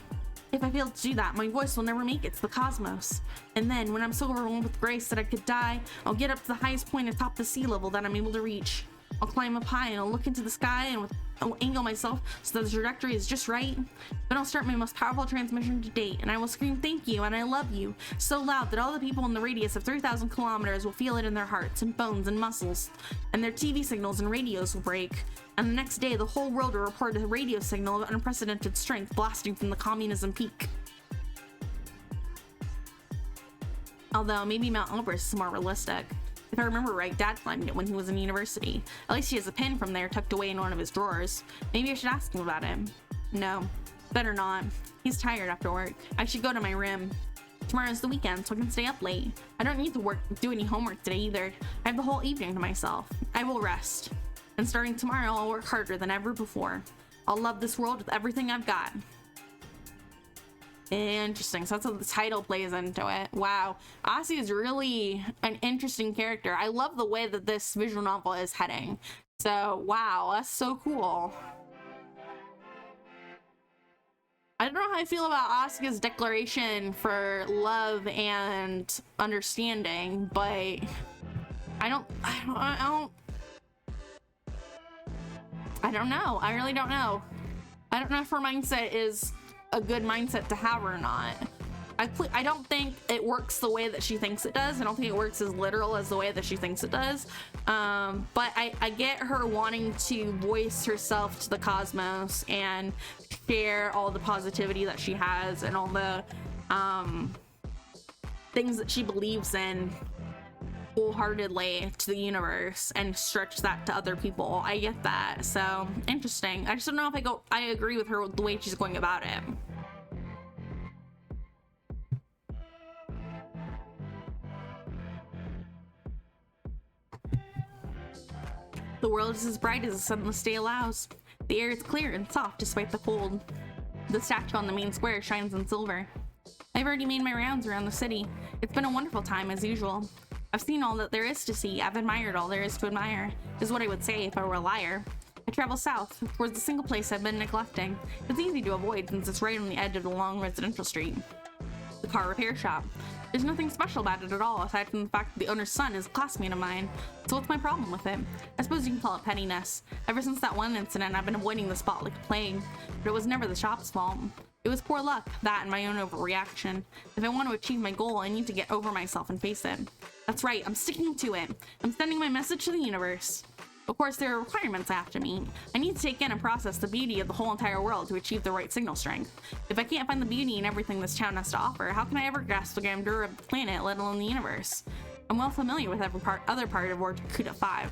If I fail to do that, my voice will never make it to the cosmos. And then, when I'm so overwhelmed with grace that I could die, I'll get up to the highest point atop the sea level that I'm able to reach. I'll climb up high and I'll look into the sky and I'll angle myself so that the trajectory is just right. Then I'll start my most powerful transmission to date, and I will scream thank you and I love you so loud that all the people in the radius of 3,000 kilometers will feel it in their hearts and bones and muscles, and their TV signals and radios will break. And the next day, the whole world will report a radio signal of unprecedented strength blasting from the communism peak. Although, maybe Mount Elbrus is more realistic. If I remember right, Dad climbed it when he was in university. At least he has a pin from there tucked away in one of his drawers. Maybe I should ask him about it. No, better not. He's tired after work. I should go to my room. Tomorrow's the weekend, so I can stay up late. I don't need to do any homework today either. I have the whole evening to myself. I will rest. And starting tomorrow, I'll work harder than ever before. I'll love this world with everything I've got. Interesting. So that's how the title plays into it. Wow. Asya is really an interesting character. I love the way that this visual novel is heading. So, wow, that's so cool. I don't know how I feel about Asya's declaration for love and understanding, but I don't know. I really don't know. I don't know if her mindset is a good mindset to have or not. I don't think it works the way that she thinks it does. I don't think it works as literal as the way that she thinks it does. But I get her wanting to voice herself to the cosmos and share all the positivity that she has and all the things that she believes in wholeheartedly to the universe and stretch that to other people. I get that. So interesting. I just don't know if I agree with her with the way she's going about it. The world is as bright as the sunless day allows. The air is clear and soft despite the cold. The statue on the main square shines in silver. I've already made my rounds around the city. It's been a wonderful time as usual. I've seen all that there is to see. I've admired all there is to admire, is what I would say if I were a liar. I travel south, towards the single place I've been neglecting. It's easy to avoid since it's right on the edge of the long residential street. The car repair shop. There's nothing special about it at all, aside from the fact that the owner's son is a classmate of mine. So what's my problem with it? I suppose you can call it pettiness. Ever since that one incident, I've been avoiding the spot like a plague. But it was never the shop's fault. It was poor luck, that and my own overreaction. If I want to achieve my goal, I need to get over myself and face it. That's right, I'm sticking to it. I'm sending my message to the universe. Of course, there are requirements I have to meet. I need to take in and process the beauty of the whole entire world to achieve the right signal strength. If I can't find the beauty in everything this town has to offer, how can I ever grasp the grandeur of the planet, let alone the universe? I'm well familiar with every other part of Orchid 5.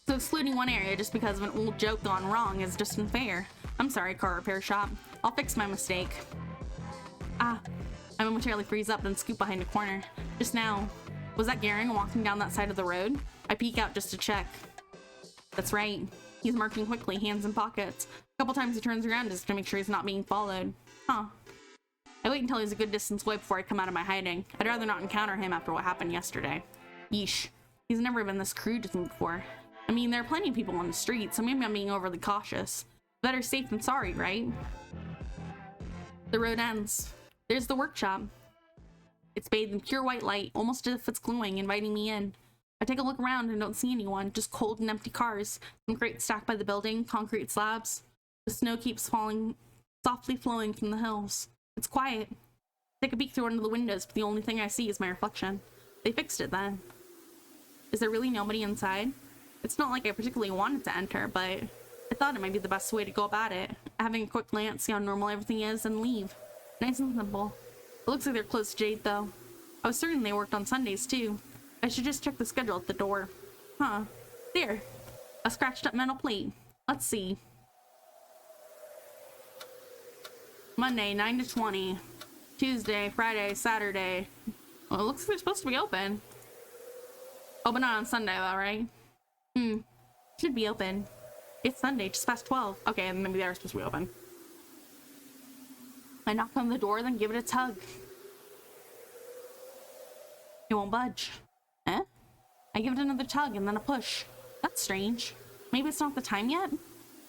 So excluding one area just because of an old joke gone wrong is just unfair. I'm sorry, car repair shop. I'll fix my mistake. I momentarily freeze up and scoop behind a corner. Just now, was that Garin walking down that side of the road? I peek out just to check. That's right. He's marching quickly, hands in pockets. A couple times he turns around just to make sure he's not being followed. Huh. I wait until he's a good distance away before I come out of my hiding. I'd rather not encounter him after what happened yesterday. Yeesh. He's never been this crude to me before. I mean, there are plenty of people on the street, so maybe I'm being overly cautious. Better safe than sorry, right? The road ends. There's the workshop. It's bathed in pure white light, almost as if it's glowing, inviting me in. I take a look around and don't see anyone, just cold and empty cars. Some crates stacked by the building, concrete slabs. The snow keeps falling, softly flowing from the hills. It's quiet. I take a peek through one of the windows, but the only thing I see is my reflection. They fixed it then. Is there really nobody inside? It's not like I particularly wanted to enter, but I thought it might be the best way to go about it. Having a quick glance, see how normal everything is, and leave. Nice and simple. It looks like they're closed to 8 though. I was certain they worked on Sundays too. I should just check the schedule at the door. Huh. There. A scratched up metal plate. Let's see. Monday, 9 to 20. Tuesday, Friday, Saturday. Well, it looks like they're supposed to be open. Oh, but not on Sunday though, right? Should be open. It's Sunday, just past 12. Okay, maybe they are supposed to be open. I knock on the door, then give it a tug. It won't budge. Eh? I give it another tug and then a push. That's strange. Maybe it's not the time yet?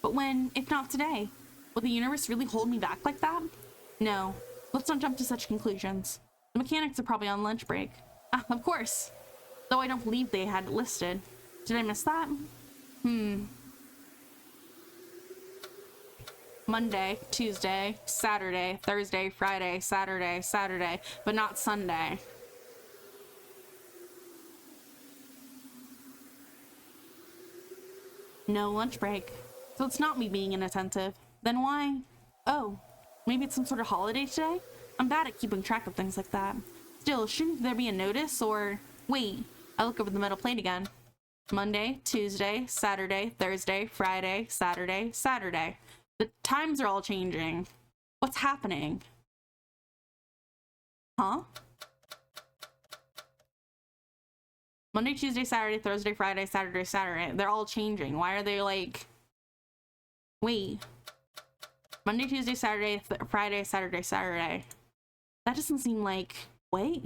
But when, if not today? Will the universe really hold me back like that? No. Let's not jump to such conclusions. The mechanics are probably on lunch break. Of course. Though I don't believe they had it listed. Did I miss that? Monday, Tuesday, Saturday, Thursday, Friday, Saturday, but not Sunday. No lunch break. So it's not me being inattentive. Then why? Oh, maybe it's some sort of holiday today? I'm bad at keeping track of things like that. Still, shouldn't there be a notice or... Wait, I look over the metal plate again. Monday, Tuesday, Saturday, Thursday, Friday, Saturday. The times are all changing. What's happening? Huh? Monday, Tuesday, Saturday, Thursday, Friday, Saturday. They're all changing. Why are they like... Wait. Monday, Tuesday, Saturday, Friday, Saturday. That doesn't seem like... Wait.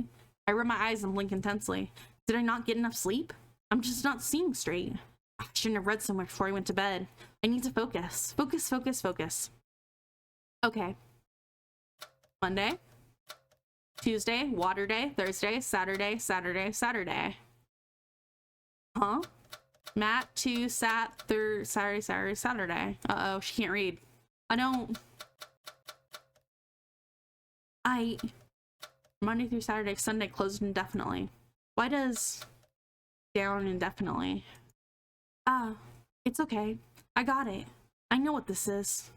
I rub my eyes and blink intensely. Did I not get enough sleep? I'm just not seeing straight. I shouldn't have read so much before I went to bed. I need to focus. Focus. Okay. Monday. Tuesday, water day, Thursday, Saturday. Huh? Matt, 2, Sat, Saturday. Uh-oh, she can't read. Monday through Saturday, Sunday closed indefinitely. Why does down indefinitely? It's okay. I got it. I know what this is.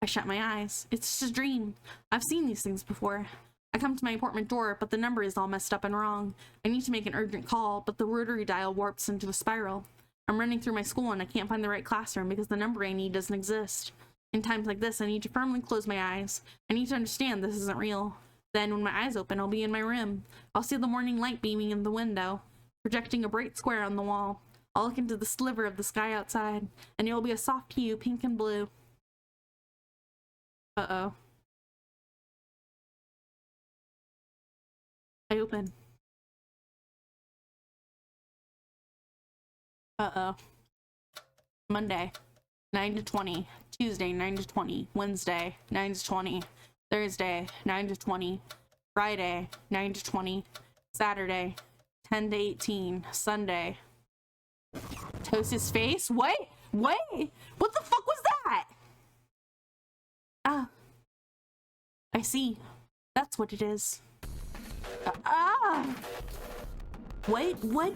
I shut my eyes. It's just a dream. I've seen these things before. I come to my apartment door, but the number is all messed up and wrong. I need to make an urgent call, but the rotary dial warps into a spiral. I'm running through my school and I can't find the right classroom because the number I need doesn't exist. In times like this, I need to firmly close my eyes. I need to understand this isn't real. Then, when my eyes open, I'll be in my room. I'll see the morning light beaming in the window, projecting a bright square on the wall. I'll look into the sliver of the sky outside, and it will be a soft hue, pink and blue. Uh-oh. I open. Uh-oh. Monday, 9 to 20. Tuesday, 9 to 20. Wednesday, 9 to 20. Thursday, 9 to 20. Friday, 9 to 20. Saturday, 10 to 18. Sunday. Toast his face? Wait! What the fuck was that? Ah. I see. That's what it is. Wait, what?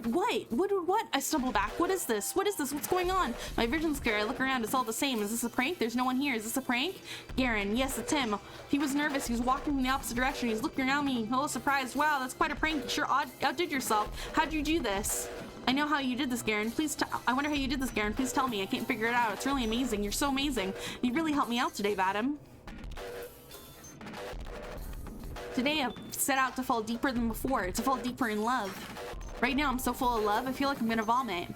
I stumble back. What is this? What's going on? My vision's clear. I look around. It's all the same. Is this a prank? There's no one here. Is this a prank? Garin. Yes, it's him. He was nervous. He was walking in the opposite direction. He's looking around me. A little surprised. Wow, that's quite a prank. You sure outdid yourself. How'd you do this? I know how you did this, Garin. I wonder how you did this, Garin. Please tell me. I can't figure it out. It's really amazing. You're so amazing. You really helped me out today, Vadim. Today, I've set out to fall deeper than before, to fall deeper in love. Right now, I'm so full of love, I feel like I'm gonna vomit.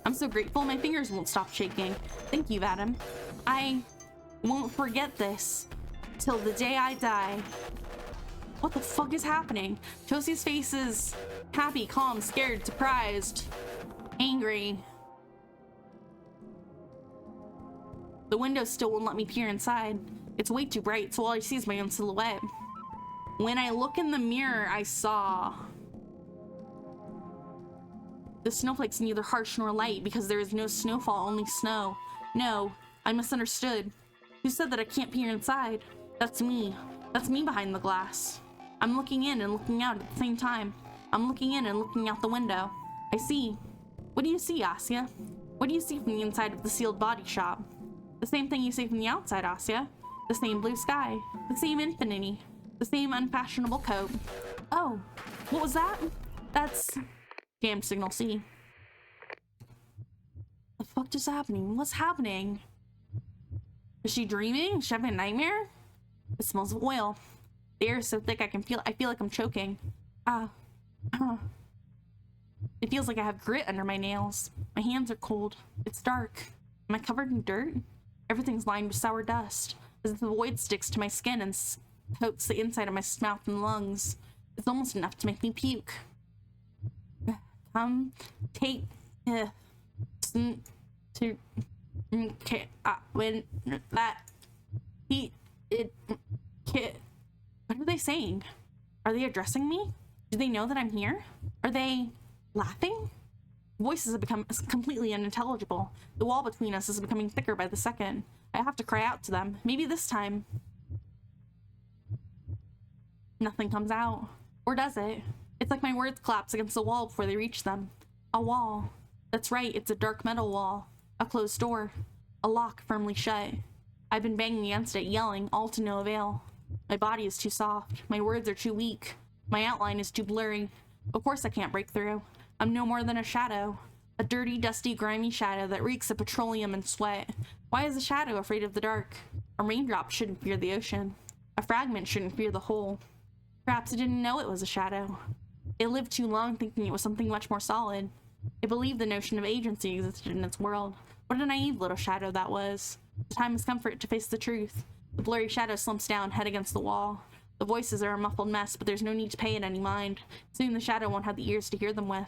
I'm so grateful, my fingers won't stop shaking. Thank you, Vadim. I won't forget this till the day I die. What the fuck is happening? Tosi's face is happy, calm, scared, surprised, angry. The window still won't let me peer inside. It's way too bright, so all I see is my own silhouette. When I look in the mirror, I saw the snowflakes neither harsh nor light because there is no snowfall, only snow. No, I misunderstood. Who said that I can't peer inside? That's me. That's me behind the glass. I'm looking in and looking out at the same time. I'm looking in and looking out the window. I see. What do you see, Asya? What do you see from the inside of the sealed body shop? The same thing you see from the outside, Asya. The same blue sky. The same infinity. The same unfashionable coat. Oh, what was that? That's... Jam signal C. The fuck is happening? What's happening? Is she dreaming? Is she having a nightmare? It smells of oil. The air is so thick I feel like I'm choking. It feels like I have grit under my nails. My hands are cold. It's dark. Am I covered in dirt? Everything's lined with sour dust, as if the void sticks to my skin and coats the inside of my mouth and lungs. It's almost enough to make me puke. Take to when that what are they saying? Are they addressing me? Do they know that I'm here? Are they laughing? Voices have become completely unintelligible. The wall between us is becoming thicker by the second. I have to cry out to them. Maybe this time nothing comes out. Or does it? It's like my words collapse against the wall before they reach them. A wall. That's right, it's a dark metal wall. A closed door. A lock firmly shut. I've been banging against it, yelling, all to no avail. My body is too soft. My words are too weak. My outline is too blurry. Of course I can't break through. I'm no more than a shadow. A dirty, dusty, grimy shadow that reeks of petroleum and sweat. Why is a shadow afraid of the dark? A raindrop shouldn't fear the ocean. A fragment shouldn't fear the whole. Perhaps it didn't know it was a shadow. It lived too long thinking it was something much more solid. It believed the notion of agency existed in its world. What a naive little shadow that was. The time has come for it to face the truth. The blurry shadow slumps down, head against the wall. The voices are a muffled mess, but there's no need to pay it any mind. Soon the shadow won't have the ears to hear them with.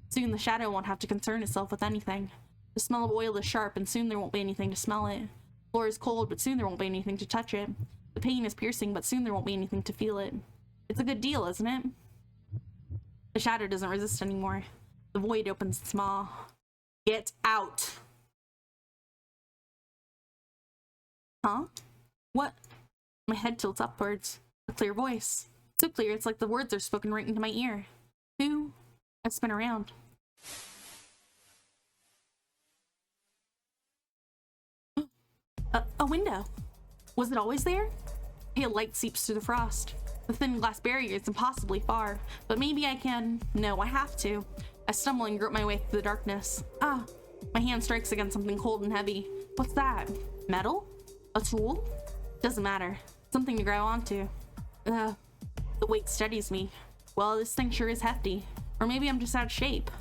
Soon the shadow won't have to concern itself with anything. The smell of oil is sharp, and soon there won't be anything to smell it. The floor is cold, but soon there won't be anything to touch it. The pain is piercing, but soon there won't be anything to feel it. It's a good deal, isn't it? The shadow doesn't resist anymore. The void opens its maw. Get out! Huh? What? My head tilts upwards. A clear voice. So clear, it's like the words are spoken right into my ear. Who? I spin around. A window. Was it always there? Pale light seeps through the frost. The thin glass barrier is impossibly far, but maybe I can. No, I have to. I stumble and grope my way through the darkness. Ah, my hand strikes against something cold and heavy. What's that? Metal? A tool? Doesn't matter. Something to grab onto. The weight steadies me. Well, this thing sure is hefty. Or maybe I'm just out of shape.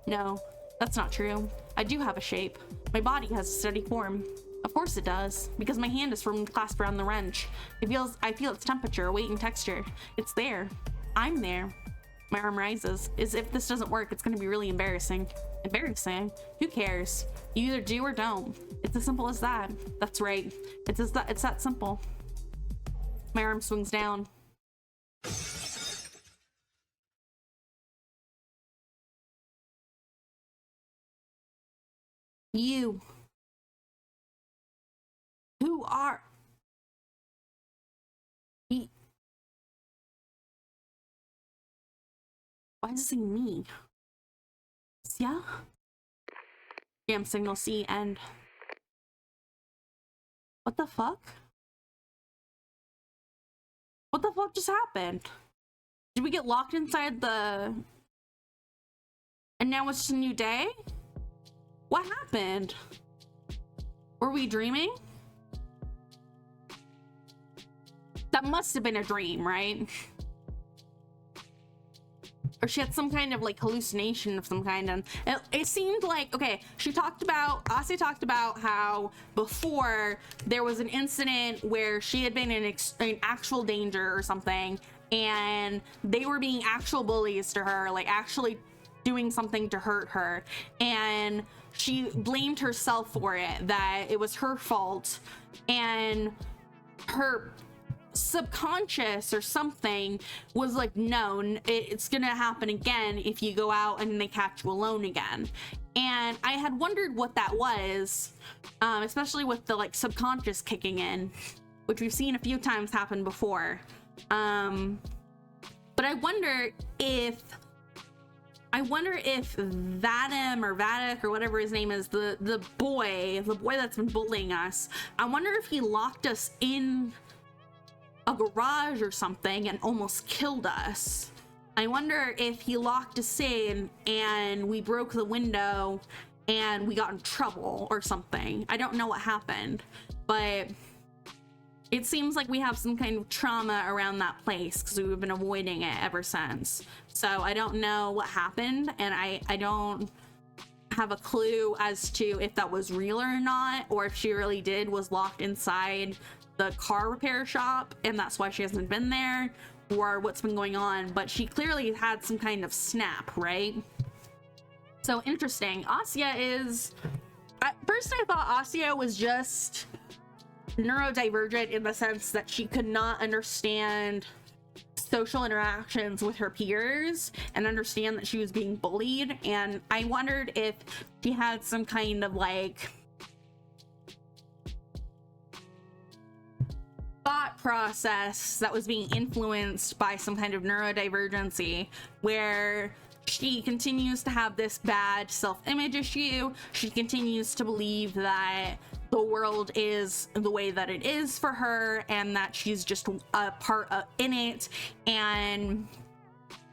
No, that's not true. I do have a shape. My body has a steady form. Of course it does, because my hand is firmly clasped around the wrench. I feel its temperature, weight, and texture. It's there. I'm there. My arm rises. As if this doesn't work, it's gonna be really embarrassing. Embarrassing? Who cares? You either do or don't. It's as simple as that. That's right. It's that simple. My arm swings down. You. Who are... Why does it say me? Yeah? Jam signal C end. What the fuck? What the fuck just happened? Did we get locked inside the... And now it's just a new day? What happened? Were we dreaming? That must have been a dream, right? Or she had some kind of like hallucination of some kind, and it seemed like, okay, Asya talked about how before there was an incident where she had been in actual danger or something, and they were being actual bullies to her, like actually doing something to hurt her, and she blamed herself for it, that it was her fault, and her subconscious or something was like, no, it's gonna happen again if you go out and they catch you alone again. And I had wondered what that was, especially with the like subconscious kicking in, which we've seen a few times happen before. But I wonder if Vadim or Vadik or whatever his name is, the boy that's been bullying us, I wonder if he locked us in a garage or something and almost killed us. I wonder if he locked us in and we broke the window and we got in trouble or something. I don't know what happened, but it seems like we have some kind of trauma around that place because we've been avoiding it ever since. So I don't know what happened, and I don't have a clue as to if that was real or not, or if she really was locked inside the car repair shop and that's why she hasn't been there, or what's been going on. But she clearly had some kind of snap, right? So interesting. Asya is... At first I thought Asya was just neurodivergent in the sense that she could not understand social interactions with her peers and understand that she was being bullied, and I wondered if she had some kind of like thought process that was being influenced by some kind of neurodivergency, where she continues to have this bad self-image issue. She continues to believe that the world is the way that it is for her and that she's just a part in it, and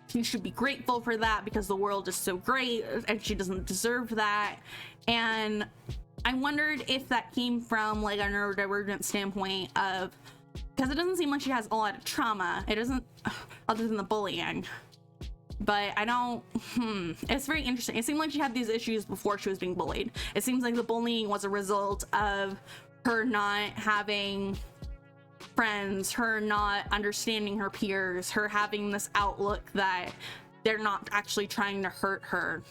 she should be grateful for that because the world is so great and she doesn't deserve that. And I wondered if that came from like a neurodivergent standpoint of, because it doesn't seem like she has a lot of trauma. It doesn't, other than the bullying. But I don't, it's very interesting. It seemed like she had these issues before she was being bullied. It seems like the bullying was a result of her not having friends, her not understanding her peers, her having this outlook that they're not actually trying to hurt her.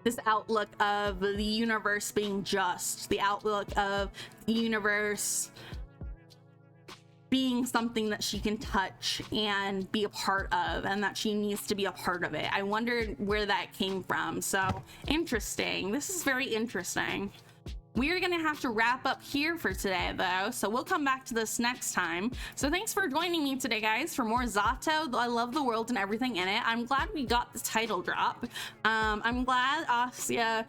This outlook of the universe being just, the outlook of the universe being something that she can touch and be a part of, and that she needs to be a part of it. I wondered where that came from. So interesting. This is very interesting. We're gonna have to wrap up here for today though, so we'll come back to this next time. So thanks for joining me today, guys, for more Z.A.T.O. I love the world and everything in it. I'm glad we got the title drop. I'm glad Asya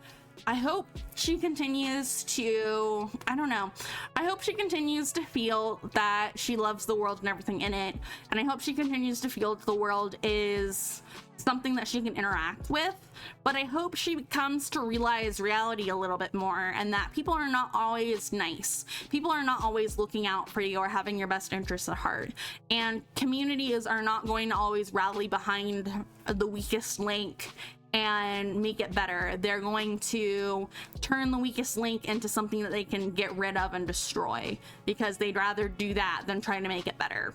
I hope she continues to, I don't know, I hope she continues to feel that she loves the world and everything in it, and I hope she continues to feel that the world is something that she can interact with, but I hope she comes to realize reality a little bit more, and that people are not always nice. People are not always looking out for you or having your best interests at heart, and communities are not going to always rally behind the weakest link and make it better. They're going to turn the weakest link into something that they can get rid of and destroy, because they'd rather do that than try to make it better.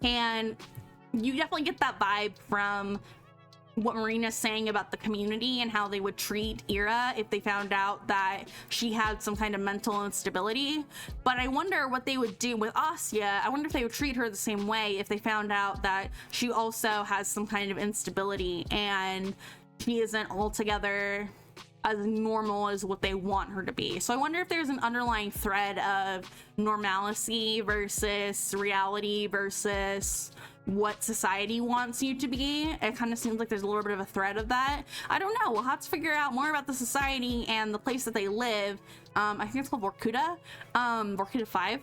And you definitely get that vibe from what Marina's saying about the community and how they would treat Ira if they found out that she had some kind of mental instability. But I wonder what they would do with Asya. I wonder if they would treat her the same way if they found out that she also has some kind of instability and she isn't altogether as normal as what they want her to be. So I wonder if there's an underlying thread of normalcy versus reality versus what society wants you to be. It kind of seems like there's a little bit of a thread of that. I don't know. We'll have to figure out more about the society and the place that they live. I think it's called Vorkuta. Vorkuta 5.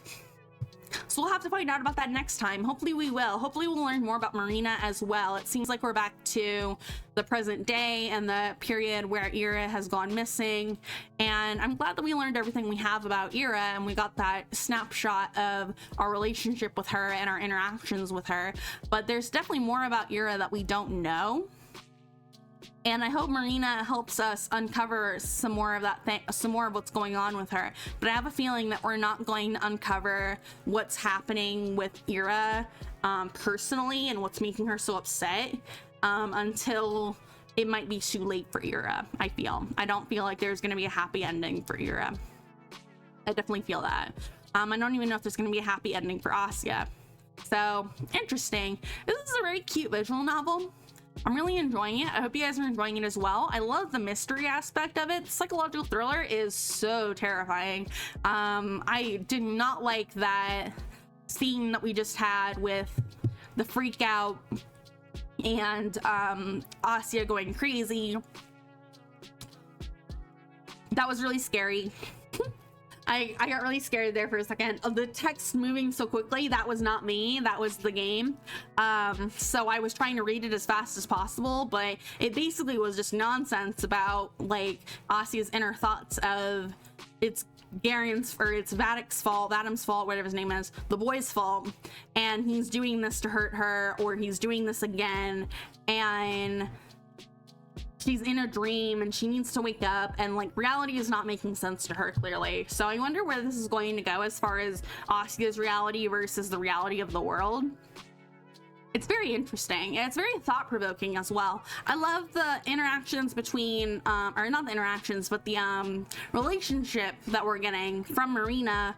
So we'll have to find out about that next time. Hopefully we will. Hopefully we'll learn more about Marina as well. It seems like we're back to the present day and the period where Ira has gone missing. And I'm glad that we learned everything we have about Ira, and we got that snapshot of our relationship with her and our interactions with her. But there's definitely more about Ira that we don't know. And I hope Marina helps us uncover some more of that thing, some more of what's going on with her. But I have a feeling that we're not going to uncover what's happening with Ira personally and what's making her so upset until it might be too late for Ira. I don't feel like there's going to be a happy ending for Ira. I definitely feel that. I don't even know if there's going to be a happy ending for Asya. So interesting. This is a very cute visual novel. I'm really enjoying it. I hope you guys are enjoying it as well. I love the mystery aspect of it. The psychological thriller is so terrifying. I did not like that scene that we just had with the freak out and Asya going crazy. That was really scary. I got really scared there for a second. The text moving so quickly, that was not me, that was the game. So I was trying to read it as fast as possible, but it basically was just nonsense about like Asya's inner thoughts of it's Garin's, or it's Vatic's fault, Adam's fault, whatever his name is, the boy's fault, and he's doing this to hurt her, or he's doing this again, and she's in a dream and she needs to wake up, and like reality is not making sense to her clearly. So I wonder where this is going to go as far as Asya's reality versus the reality of the world. It's very interesting. It's very thought-provoking as well. I love the interactions between or not the interactions, but the relationship that we're getting from Marina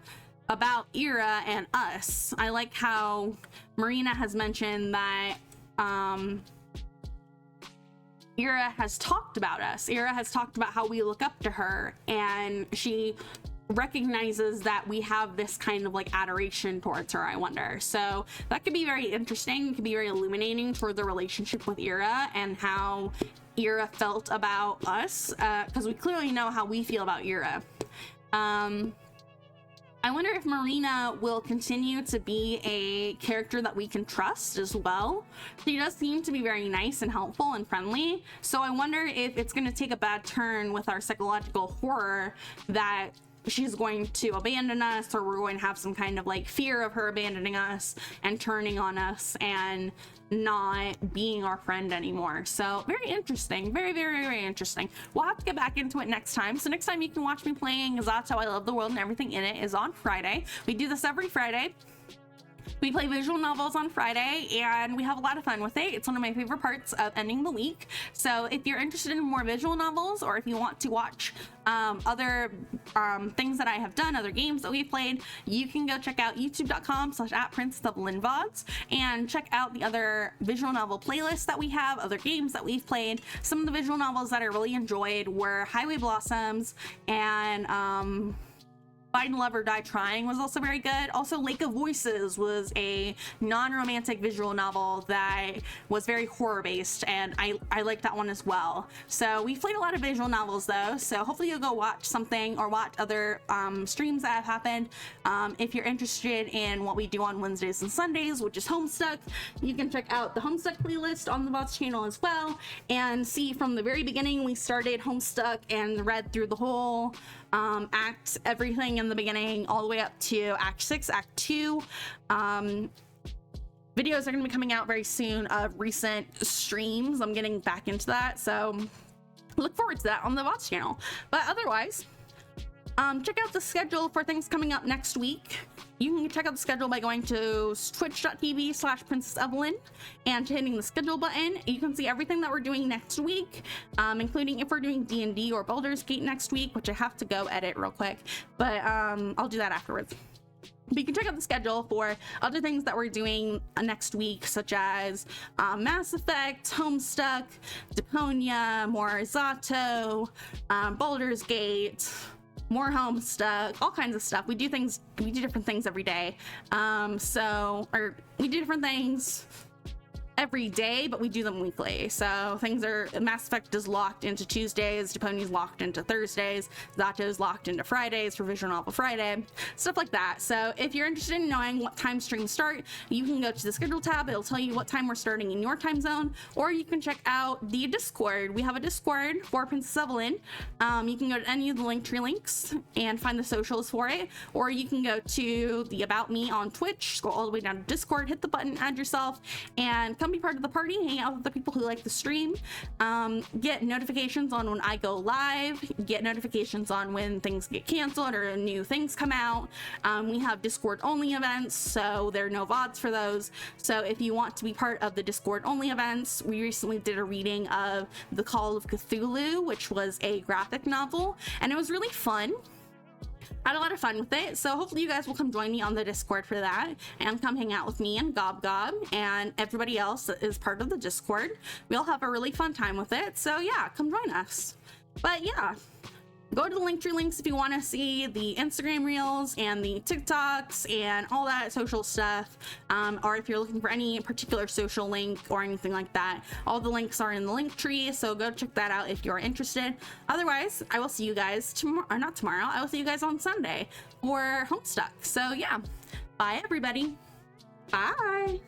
about Ira and us. I like how Marina has mentioned that Ira has talked about us. Ira has talked about how we look up to her, and she recognizes that we have this kind of like adoration towards her, I wonder. So that could be very interesting. It could be very illuminating for the relationship with Ira and how Ira felt about us, because we clearly know how we feel about Ira. I wonder if Marina will continue to be a character that we can trust as well. She does seem to be very nice and helpful and friendly. So I wonder if it's going to take a bad turn with our psychological horror that she's going to abandon us, or we're going to have some kind of like fear of her abandoning us and turning on us and not being our friend anymore. So very interesting, very, very, very interesting. We'll have to get back into it next time. So next time you can watch me playing Z.A.T.O, I Love the World and Everything in It is on Friday. We do this every Friday. We play visual novels on Friday, and we have a lot of fun with it. It's one of my favorite parts of ending the week. So if you're interested in more visual novels, or if you want to watch other things that I have done, other games that we've played, you can go check out youtube.com/@princessevillan and check out the other visual novel playlists that we have, other games that we've played. Some of the visual novels that I really enjoyed were Highway Blossoms and Find Love or Die Trying was also very good. Also, Lake of Voices was a non-romantic visual novel that was very horror-based, and I liked that one as well. So we've played a lot of visual novels though, so hopefully you'll go watch something or watch other streams that have happened. If you're interested in what we do on Wednesdays and Sundays, which is Homestuck, you can check out the Homestuck playlist on the VODs channel as well, and see from the very beginning we started Homestuck and read through the whole act, everything in the beginning all the way up to Act 6, Act 2. Videos are going to be coming out very soon of recent streams. I'm getting back into that, so look forward to that on the VODs channel. But otherwise, check out the schedule for things coming up next week. You can check out the schedule by going to twitch.tv/princessevillan and hitting the schedule button. You can see everything that we're doing next week, including if we're doing D&D or Baldur's Gate next week, which I have to go edit real quick, but I'll do that afterwards. But you can check out the schedule for other things that we're doing next week, such as Mass Effect, Homestuck, Deponia, more Z.A.T.O, Baldur's Gate, more Homestuck, all kinds of stuff. We do different things every day. We do different things every day, but we do them weekly. So Mass Effect is locked into Tuesdays, Deponia's locked into Thursdays, Z.A.T.O is locked into Fridays for Visual Novel Friday, stuff like that. So if you're interested in knowing what time streams start, you can go to the schedule tab. It'll tell you what time we're starting in your time zone, or you can check out the Discord. We have a Discord for Princess Evillan. You can go to any of the Linktree links and find the socials for it, or you can go to the About Me on Twitch, scroll all the way down to Discord, hit the button, add yourself, and come be part of the party, hang out with the people who like the stream, get notifications on when I go live, get notifications on when things get canceled or new things come out. We have Discord only events, so there are no VODs for those. So if you want to be part of the Discord only events, we recently did a reading of The Call of Cthulhu, which was a graphic novel, and it was really fun. I had a lot of fun with it, so hopefully you guys will come join me on the Discord for that, and come hang out with me and Gob and everybody else that is part of the Discord. We'll have a really fun time with it, so yeah, come join us. But yeah, go to the Linktree links if you want to see the Instagram reels and the TikToks and all that social stuff, or if you're looking for any particular social link or anything like that. All the links are in the Linktree, so go check that out if you're interested. Otherwise, I will see you guys I will see you guys on Sunday for Homestuck. So yeah, bye everybody. Bye.